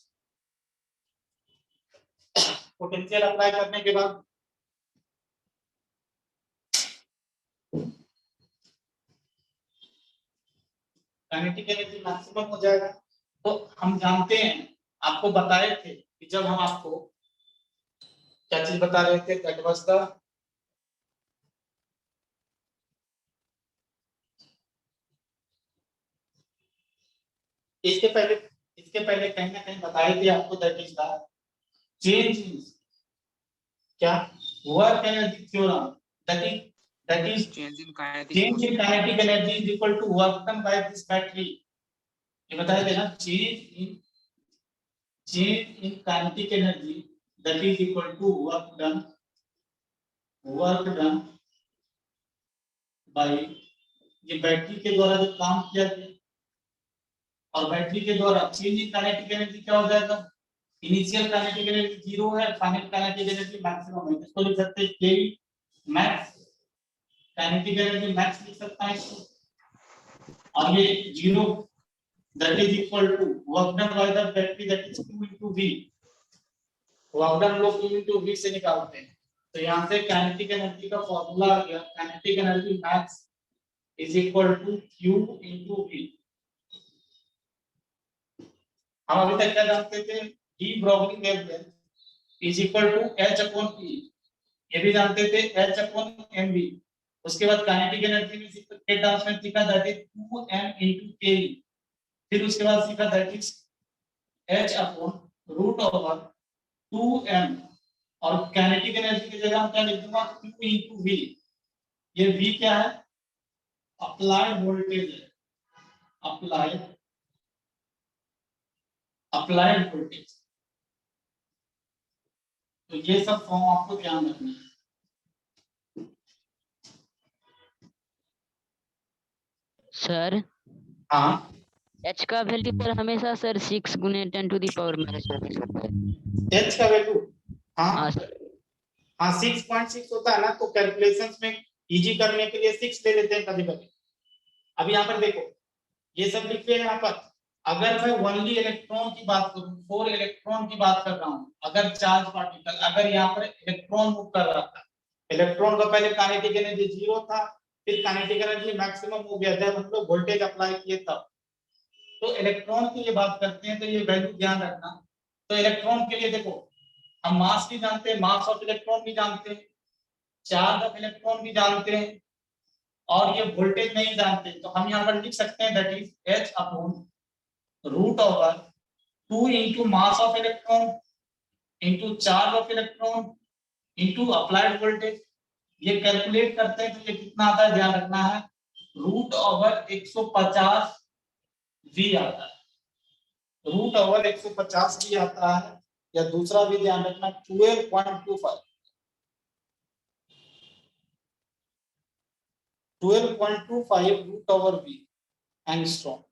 पोटेंशियल अप्लाई करने के बाद। काइनेटिक एनर्जी मैक्सिमम हो जाएगा। तो हम जानते हैं, आपको बताए थे कि जब हम आपको क्या चीज बता रहे थे, दैट वाज द इसके पहले कहीं ना कहीं बताए थे आपको, that is the change in क्या, work energy theorem, that is change in kinetic change in kinetic energy is equal to work done by this battery। ये बताया थे ना, change in kinetic energy that is equal to work done by, ये battery के द्वारा जो काम किया गया, और बैटरी के द्वारा चेंज इन काइनेटिक एनर्जी क्या हो जाएगा, इनिशियल काइनेटिक एनर्जी 0 है, फाइनल काइनेटिक एनर्जी मैक्सिमम है। इसको लिख सकते हैं के मैक्स, काइनेटिक एनर्जी मैक्स लिख सकता है इसको, और ये 0 that is equal to work done by the battery, that is Q into V। Work done लोग Q into V से निकालते हैं, तो यहाँ से काइनेटिक एनर्जी का फॉर्मूला आ गया, kinetic energy max is equal to Q into V। हम अभी तक क्या जानते थे, D Broglie wavelength is equal to H upon P, ये भी जानते थे H अपॉन mv। उसके बाद काइनेटिक एनर्जी में के टर्म्स में सीखा, that is 2m into K। फिर उसके बाद सीखा that is H upon root over 2m, और काइनेटिक एनर्जी की जगह हम क्या लिख दूंगा, Q into V। ये V क्या है, अप्लाइड वोल्टेज है, अप्लाइड वोल्टेज। तो ये सब फॉर्म आपको ध्यान रखना है। सर हाँ, एच का वैल्यू पर हमेशा सर 6 गुने 10 टू द पावर -6 होता है। H का वैल्यू, हाँ हाँ सर, हाँ 6.6 होता है ना, तो कैलकुलेशंस में इजी करने के लिए 6 ले लेते हैं कभी कभी। अभी यहाँ पर देखो, ये सब लिखे हैं यहाँ पर। अगर मैं ओनली इलेक्ट्रॉन की बात करूं, 4 इलेक्ट्रॉन की बात कर रहा हूं, अगर चार्ज पार्टिकल, अगर यहाँ पर इलेक्ट्रॉन मूव कर रहा था, इलेक्ट्रॉन का पहले काइनेटिक एनर्जी 0 था, फिर काइनेटिक एनर्जी मैक्सिमम हो गया जब हम लोग वोल्टेज अप्लाई किए तब। तो इलेक्ट्रॉन की ये बात करते हैं, तो ये वैल्यू ध्यान रखना। तो इलेक्ट्रॉन के लिए देखो, हम मास भी जानते हैं, मास ऑफ इलेक्ट्रॉन भी जानते हैं, चार्ज ऑफ इलेक्ट्रॉन भी जानते हैं, और ये वोल्टेज नहीं जानते, तो हम यहाँ पर लिख सकते हैं that is H upon root over 2 into mass of electron into charge of electron into applied voltage। ये कैलकुलेट करते हैं तो ये कितना आता है, ध्यान रखना है, रूट ओवर 150 V आता है, रूट ओवर 150 V आता है, या दूसरा भी ध्यान रखना 12.25 रूट ओवर V एंगस्ट्रॉम।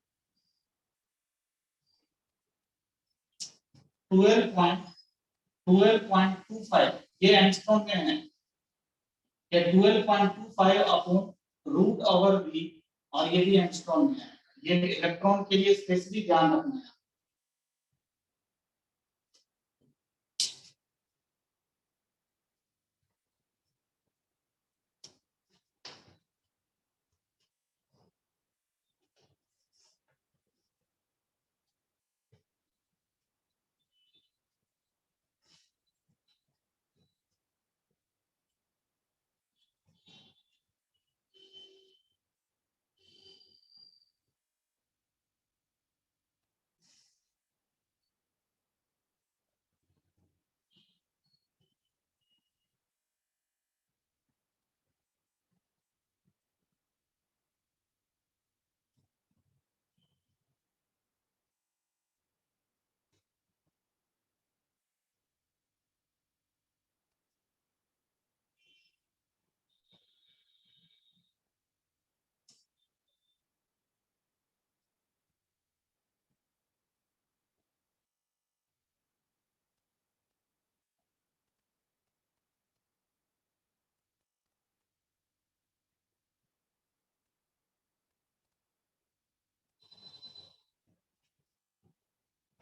12.25 ये एंगस्ट्रॉम में है, ये 12.25 अपॉन रूट ओवर V, और ये भी एंगस्ट्रॉम में है। ये इलेक्ट्रॉन के लिए स्पेशली ध्यान रखना है।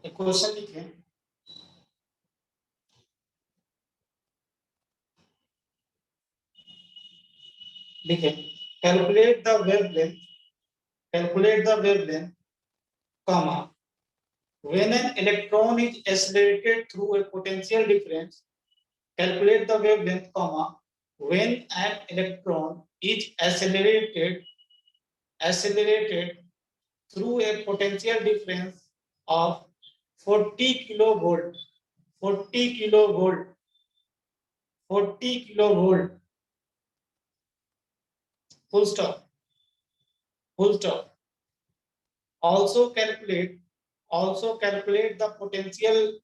एक क्वेश्चन लिखे, calculate the wavelength, comma, when an electron is accelerated through a potential difference. Calculate the wavelength, comma, when an electron is accelerated through a potential difference of 40 kilovolt. Full stop. Also calculate the potential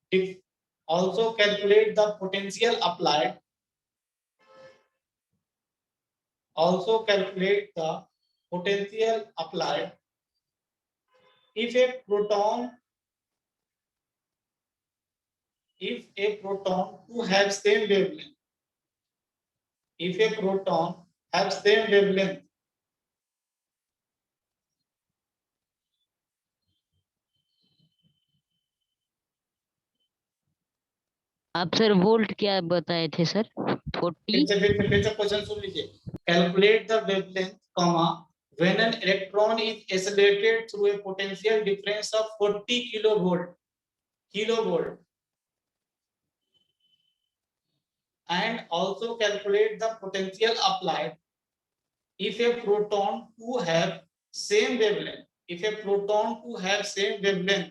applied. If a proton to have same wavelength, आप sir volt क्या बताए थे sir? 40 फिर से question सुन लीजिए। Calculate the wavelength, comma, when an electron is accelerated through a potential difference of 40 kilovolt, and also calculate the potential applied if a proton to have same wavelength.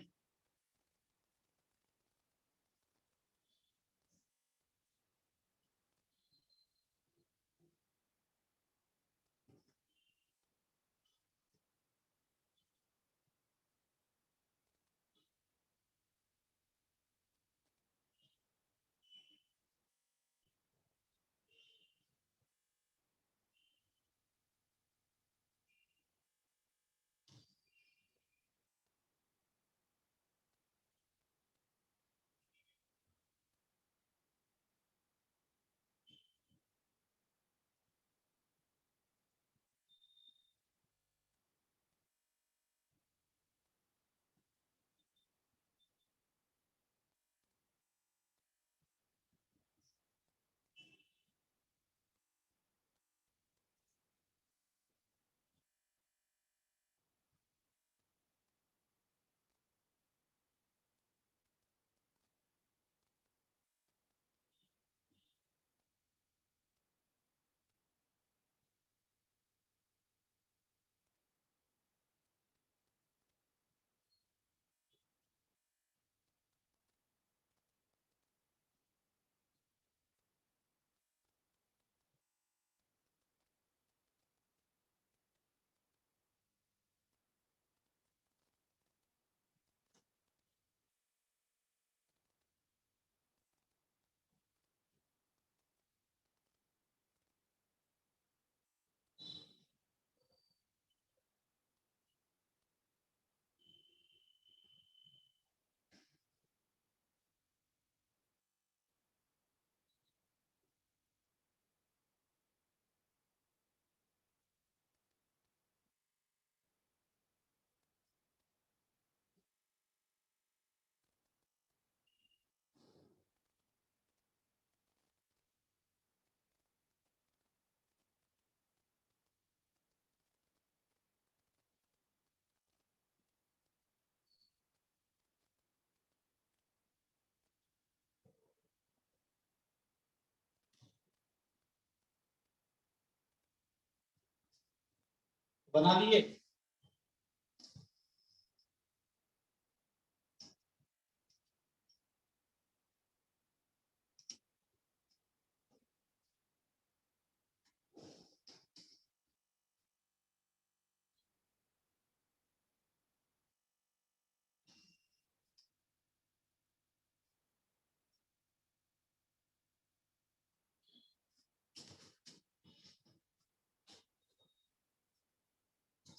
बना लिए?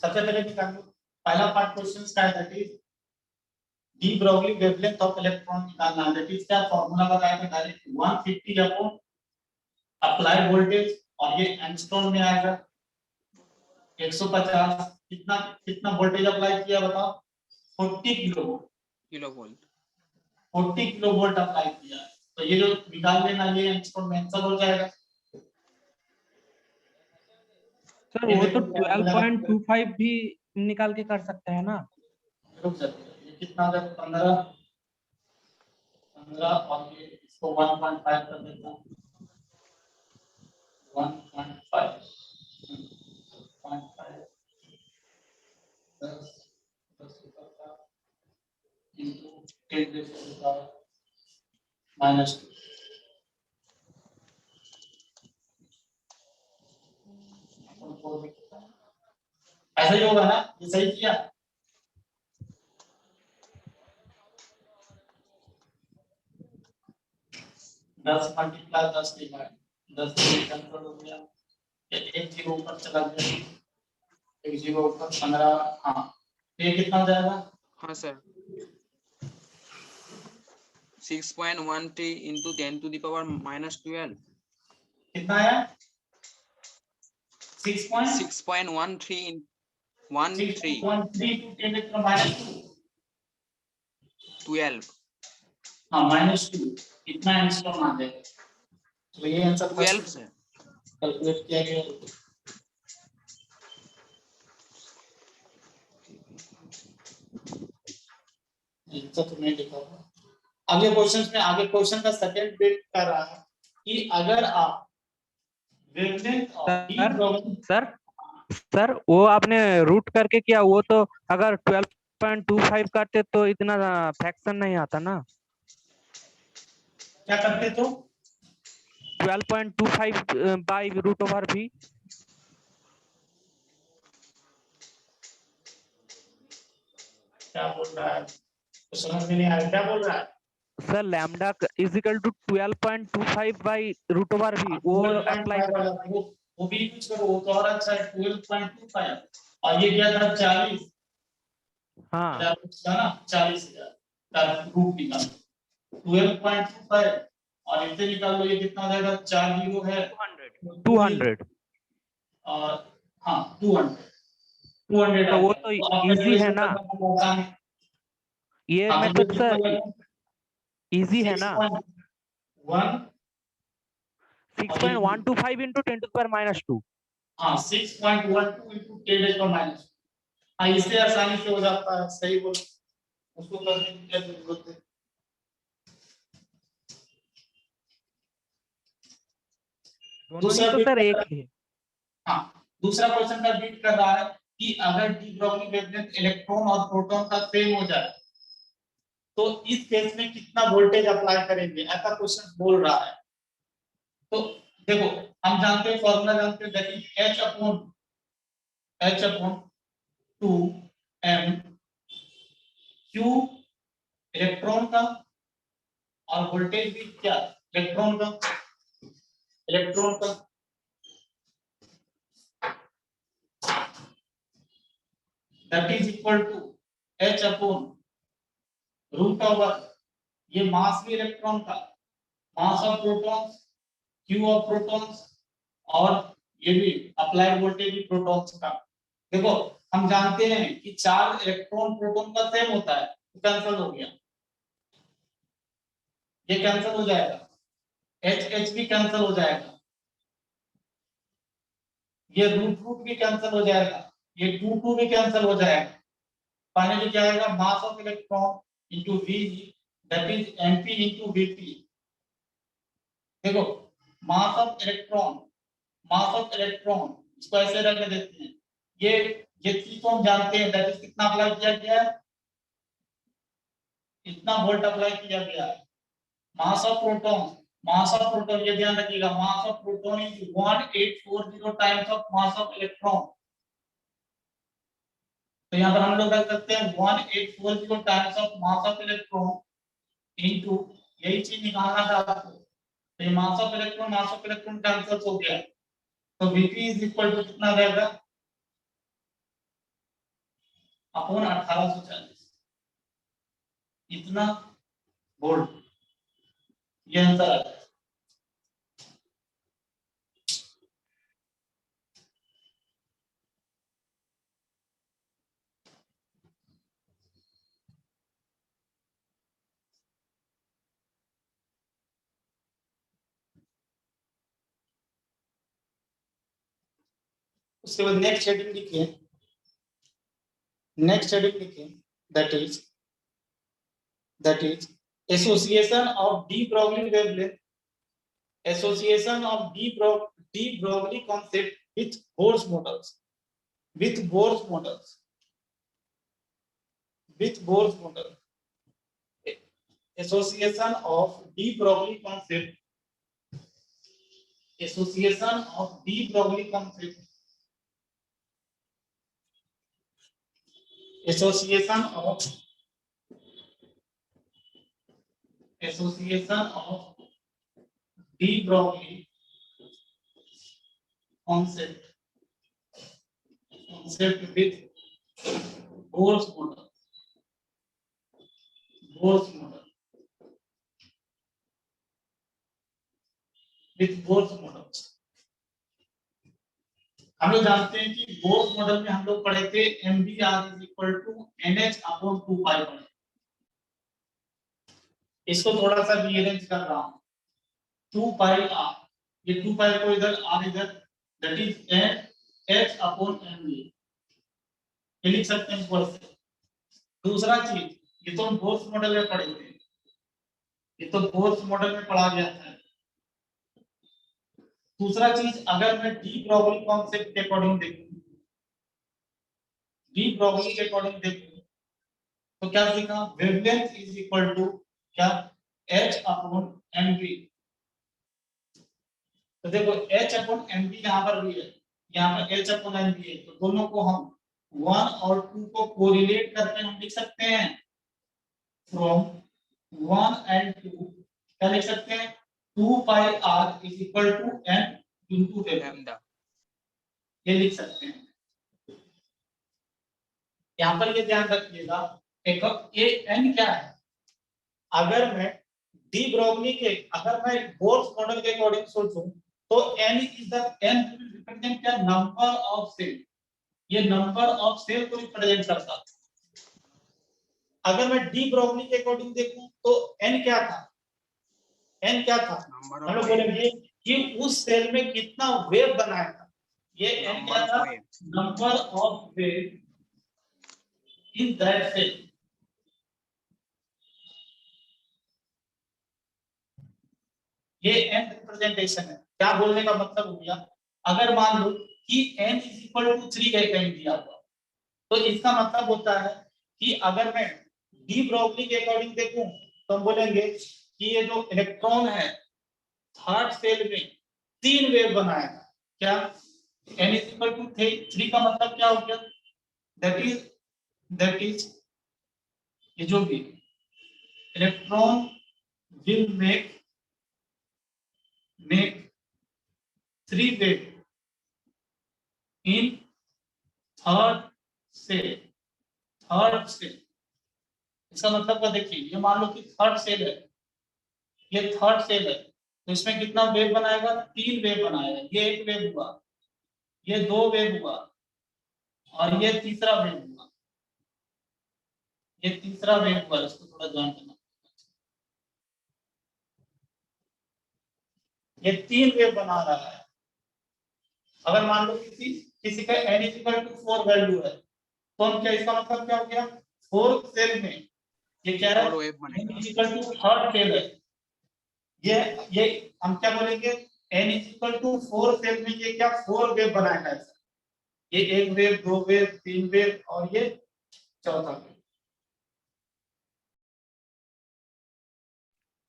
सबसे पहले निकाल लो। पहला पार्ट क्वेश्चंस का है, that is D Broglie wavelength of electron निकालना है। दैट इज क्या फार्मूला बताया था, डायरेक्ट 150 अपॉन अप्लाइड वोल्टेज, और ये एंगस्ट्रॉम में आएगा 150। कितना वोल्टेज अप्लाई किया बताओ? 40 किलोवोल्ट। 40 किलो वोल्ट अप्लाई किया है, तो ये जो निकाल लेना ये एक्सपोनेंशियल हो जाएगा। सर वो तो 12.25 भी निकाल के कर सकते हैं ना। रुक जाइए, ये कितना हो जाएगा 15 और ये इसको 1.5 कर देता हूं, 1.5 10 into 10 raised to the power -2। ऐसा ही होगा ना, ये सही किया। दस मल्टीप्लाई 10 डिवाइड 10 कैंसिल हो गया, एक जीरो ऊपर चला गया, एक जीरो ऊपर 15। हाँ ये कितना हो जाएगा? हाँ sir 6.13 into 10 to the power minus 12। कितना है? 6.13 6.13 13 to 10 to the minus 12 हाँ -2 इतना आंसर आ जाएगा। तो ये आंसर 12 सर। कैलकुलेट किया गया। आंसर तो नहीं लिखा हुआ। आगे क्वेश्चंस में, आगे क्वेश्चन का सेकंड बिट कर रहा है कि अगर आप वेवलेंथ ऑफ सर सर वो आपने रूट करके किया, वो तो अगर 12.25 करते तो इतना फ्रैक्शन नहीं आता ना। क्या करते तो 12.25 बाई रूट ओवर भी। क्या बोल रहा है तो समझ में नहीं आया, क्या बोल रहा है sir lambda is equal to 12.25 by root over V, वो अप्लाई वो भी कुछ करो, वो तो और अच्छा है 12.25 और ये क्या था 40। हाँ था ना 40,000 का रूट निकाल 12.25 और इसे निकाल लो, ये कितना हो जाएगा 4 जीरो है 200। और हाँ 200 तो वो तो इजी है ना, ये मेथड सर इजी है ना। 6.125 into 10 to the power minus 2। हाँ 6.12 into 10 raised to minus 2। हाँ इससे आसानी से हो जाता है, सही बोल, उसको करने की क्या जरूरत है। दोनों ही तो सर एक ही है। हाँ दूसरा क्वेश्चन का बीट कर रहा है कि अगर डी ब्रोगली वेवलेंथ इलेक्ट्रॉन और प्रोटॉन का सेम हो जाए तो इस केस में कितना वोल्टेज अप्लाई करेंगे, ऐसा क्वेश्चन बोल रहा है। तो देखो हम जानते हैं, फॉर्मूला जानते हैं, that is H/2 m q electron का और वोल्टेज भी क्या इलेक्ट्रॉन का that is equal to H/√, ये मास भी इलेक्ट्रॉन का, mass of protons, Q of protons, और ये भी अप्लाइड वोल्टेज भी प्रोटॉन्स का। देखो हम जानते हैं कि चार्ज इलेक्ट्रॉन प्रोटॉन का सेम होता है, तो कैंसिल हो गया, ये कैंसिल हो जाएगा, H भी कैंसिल हो जाएगा, ये रूट भी कैंसिल हो जाएगा, ये 2 भी कैंसिल हो जाएगा। फाइनली क्या आएगा, mass of electron into v that is mp into vp। देखो मास ऑफ इलेक्ट्रॉन इसको ऐसे रख देते हैं, ये चीज तो हम जानते हैं, दैट इज कितना अप्लाई किया गया है, इतना वोल्ट अप्लाई किया गया है। मास ऑफ प्रोटॉन ये ध्यान रखिएगा, mass of proton is 1840 times of mass of electron. तो यहाँ पर हम लोग रख सकते हैं 1840 times of mass of electron into, यही चीज निकालना था आपको, तो ये मास ऑफ इलेक्ट्रॉन कैंसिल हो गया, तो Vp इज इक्वल टू कितना रहेगा अपॉन 1840 इतना वोल्ट, ये आंसर आ जाएगा। उसके बाद नेक्स्ट हेडिंग लिखिए, नेक्स्ट हेडिंग लिखिए, that is association of de Broglie wavelength, association of de Broglie concept with Bohr's models, with Bohr's models, with Bohr's model, association of de Broglie concept, association of de Broglie concept, association of de Broglie concept with Bohr's model, with Bohr's models। हम लोग जानते हैं कि Bohr's model में हम लोग पढ़े थे MBR is equal to NH upon 2 pi पढ़े। इसको थोड़ा सा रीअरेंज कर रहा हूं, 2 पाई r, ये 2 पाई को इधर r इधर, that is H upon MB, ये लिख सकते हैं ऊपर से। दूसरा चीज, ये तो हम बोर्स मॉडल में पढ़े थे, ये तो बोर्स मॉडल में पढ़ा गया था। दूसरा चीज, अगर मैं डी ब्रॉगली कॉन्सेप्ट के अकॉर्डिंग देखूं, डी ब्रॉगली के अकॉर्डिंग देखूं तो क्या सीखा, वेवलेंथ इज इक्वल टू क्या, H अपॉन MV। तो देखो H अपॉन MV यहाँ पर भी है, यहाँ पर H अपॉन MV है, तो दोनों को हम 1 और 2 को कोरिलेट करके हम लिख सकते हैं, फ्रॉम 1 एंड 2 क्या लिख सकते हैं, 2 pi r is equal to n into lambda, ये लिख सकते हैं। यहाँ पर ये ध्यान रखिएगा, एक ये n क्या है, अगर मैं डी ब्रॉगली के, अगर मैं बोर्स मॉडल के अकॉर्डिंग सोचूं तो n is the n represent क्या, नंबर ऑफ सेल, ये नंबर ऑफ सेल को रिप्रेजेंट करता है। अगर मैं डी ब्रॉगली के अकॉर्डिंग देखूं तो n क्या था, n क्या था, हम लोग बोलेंगे कि उस सेल में कितना वेव बनाया था, ये n क्या था, number of wave in that shell. ये n रिप्रेजेंटेशन है। क्या बोलने का मतलब हो गया, अगर मान लो कि n इज इक्वल टू 3 कहीं दिया हुआ, तो इसका मतलब होता है कि अगर मैं डी ब्रॉगली के अकॉर्डिंग देखूं तो हम बोलेंगे कि ये जो इलेक्ट्रॉन है थर्ड सेल में 3 वेव बनाएगा। क्या, n इज इक्वल टू 3 का मतलब क्या हो गया, दैट इज ये जो भी electron will make 3 wave in third shell. इसका मतलब क्या, देखिए ये मान लो कि थर्ड सेल है, ये थर्ड सेल है, तो इसमें कितना वेव बनाएगा, 3 वेव बनाएगा। ये एक वेव हुआ, ये 2 वेव हुआ, और ये तीसरा वेव हुआ, ये तीसरा वेव हुआ। इसको थोड़ा ध्यान देना, ये 3 वेव बना रहा है। अगर मान लो किसी का n = 4 वैल्यू है, तो हम क्या, इसका मतलब क्या हो गया, 4 सेल में ये क्या है, n = थर्ड सेल है। ये हम क्या बोलेंगे, n = 4 सेल में ये क्या, 4 वेव बनाएगा। ये 1 वेव, 2 वेव, 3 वेव, और ये चौथा वेव।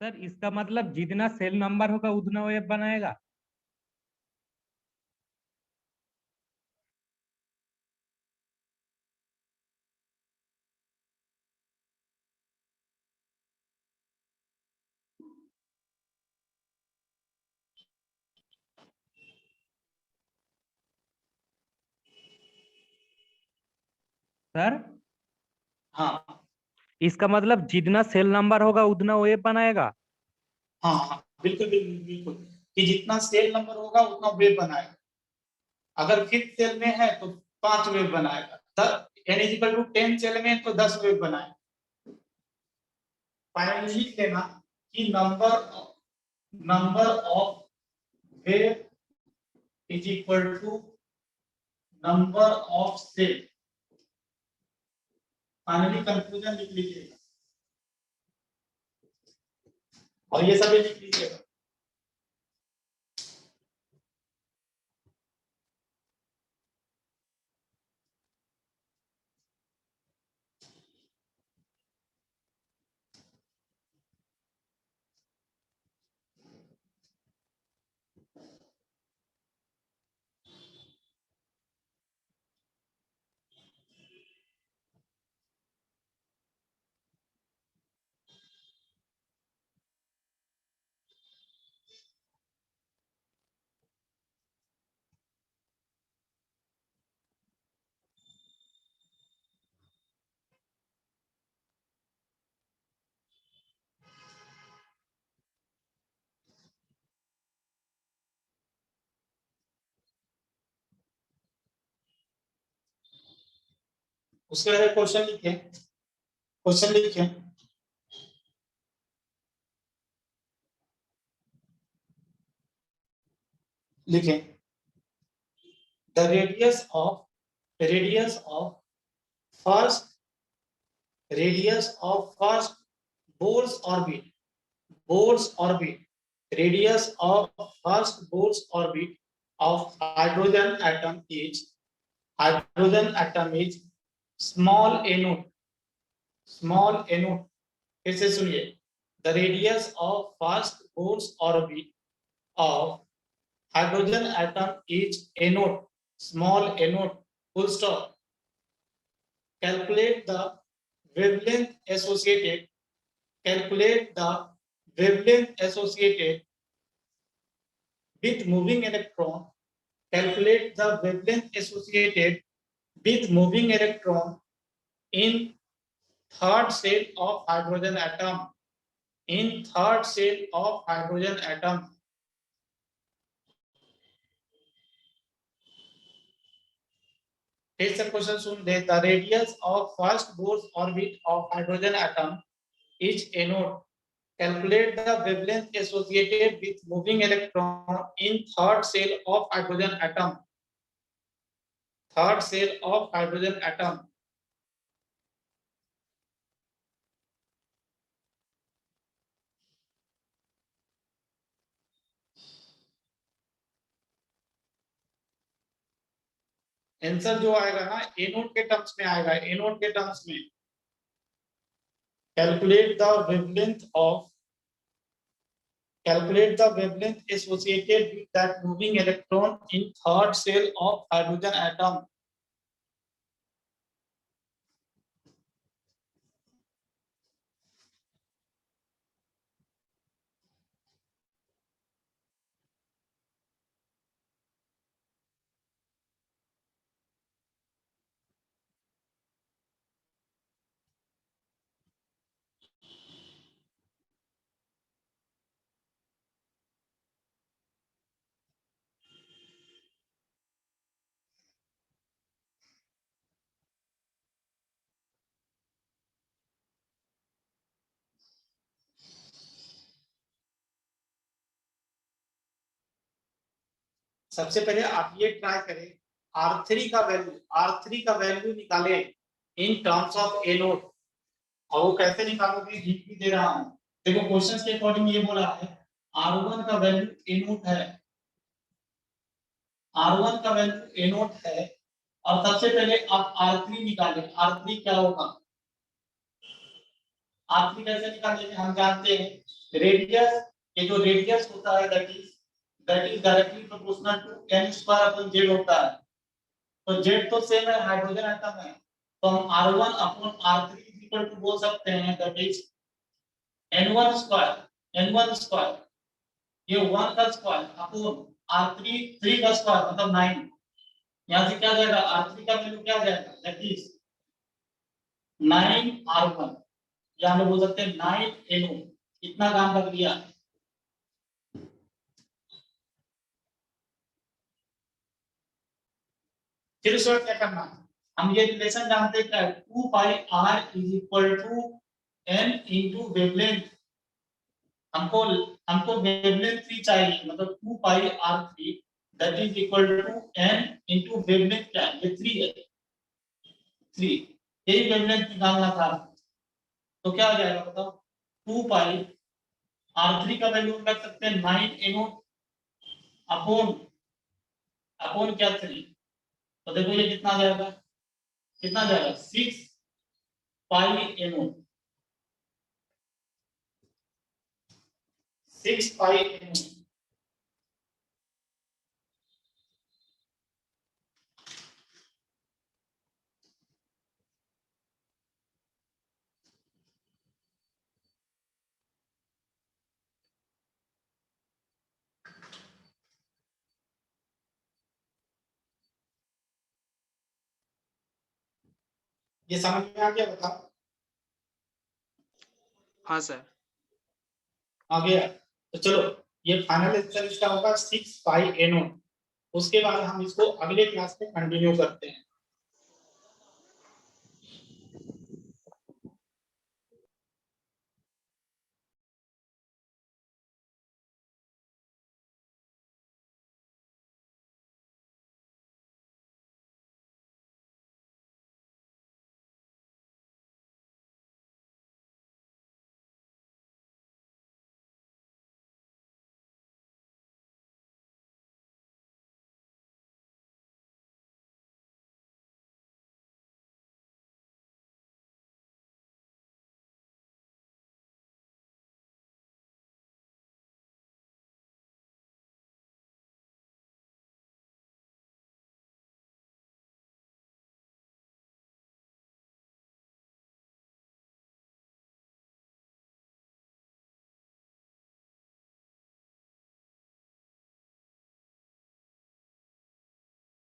सर इसका मतलब जितना सेल नंबर होगा उतना वेव बनाएगा। सर हाँ इसका मतलब जितना सेल नंबर होगा उतना वेव बनाएगा। हाँ बिल्कुल बिल्कुल बिल्कुल, कि जितना सेल नंबर होगा उतना वेव बनाएगा। अगर फिफ्थ सेल में है तो 5 वेव बनाएगा, n = 10 सेल में तो 10 वेव बनाएगा। फाइनली लिख लेना कि number of wave is equal to number of shell. Finally conclusion लिख लीजिएगा और ये सभी लिख लीजिएगा। उसके बाद क्वेश्चन लिखे, क्वेश्चन लिखे। लिखे the radius of first Bohr's orbit radius of first Bohr's orbit of hydrogen atom is small a naught। फिर से सुनिए, the radius of first Bohr's orbit of hydrogen atom is a naught, small a naught, full stop। Calculate the wavelength associated with moving electron in third cell of hydrogen atom फिर से question सुन ले। The radius of first Bohr's orbit of hydrogen atom is a naught। Calculate the wavelength associated with moving electron in third cell of hydrogen atom। Answer जो आएगा ना ए note के terms में आएगा, ए नोट के टर्म्स में। Calculate the wavelength associated with that moving electron in third cell of hydrogen atom। सबसे पहले आप ये ट्राई करें, R3 का वैल्यू निकाले in terms of A note. और वो कैसे निकालोगे, हिंट भी दे रहा हूं। देखो क्वेश्चंस के अकॉर्डिंग ये बोला है R1 का वैल्यू ए नोट है, और सबसे पहले आप R3 निकालें। R3 क्या होगा, R3 कैसे निकालेंगे, हम जानते हैं रेडियस, ये जो रेडियस होता है that is directly proportional to n square upon z होता है। तो z तो सेम है, हाइड्रोजन एटम है, तो हम R1 upon R3 equal to बोल सकते हैं दैट इज n1 स्क्वायर, ये 1 का स्क्वायर अपॉन R3 3 का स्क्वायर मतलब 9। यहां से क्या जाएगा, R3 का वैल्यू क्या जाएगा दैट इज 9R1, या हम बोल सकते हैं 9NO। इतना काम कर लिया। फिर उसके बाद क्या करना, हम ये रिलेशन जानते हैं क्या, 2 pi r is equal to n into wavelength. हमको वेवलेंथ 3 चाहिए, मतलब 2 pi r3 that is equal to n into wavelength क्या है, ये 3 है, 3 यही वेवलेंथ निकालना था। तो क्या हो जाएगा बताओ, 2 पाई r3 का वैल्यू रख सकते हैं 9 NO अपॉन अपॉन क्या 3, तो देखो ये कितना आ जाएगा, कितना आ जाएगा 6 पाई NO, 6 पाई NO। ये समझ में आ गया बताओ, हाँ सर। आ गया। तो चलो ये फाइनल आंसर इसका होगा 6 पाई NO। उसके बाद हम इसको अगले क्लास में कंटिन्यू करते हैं।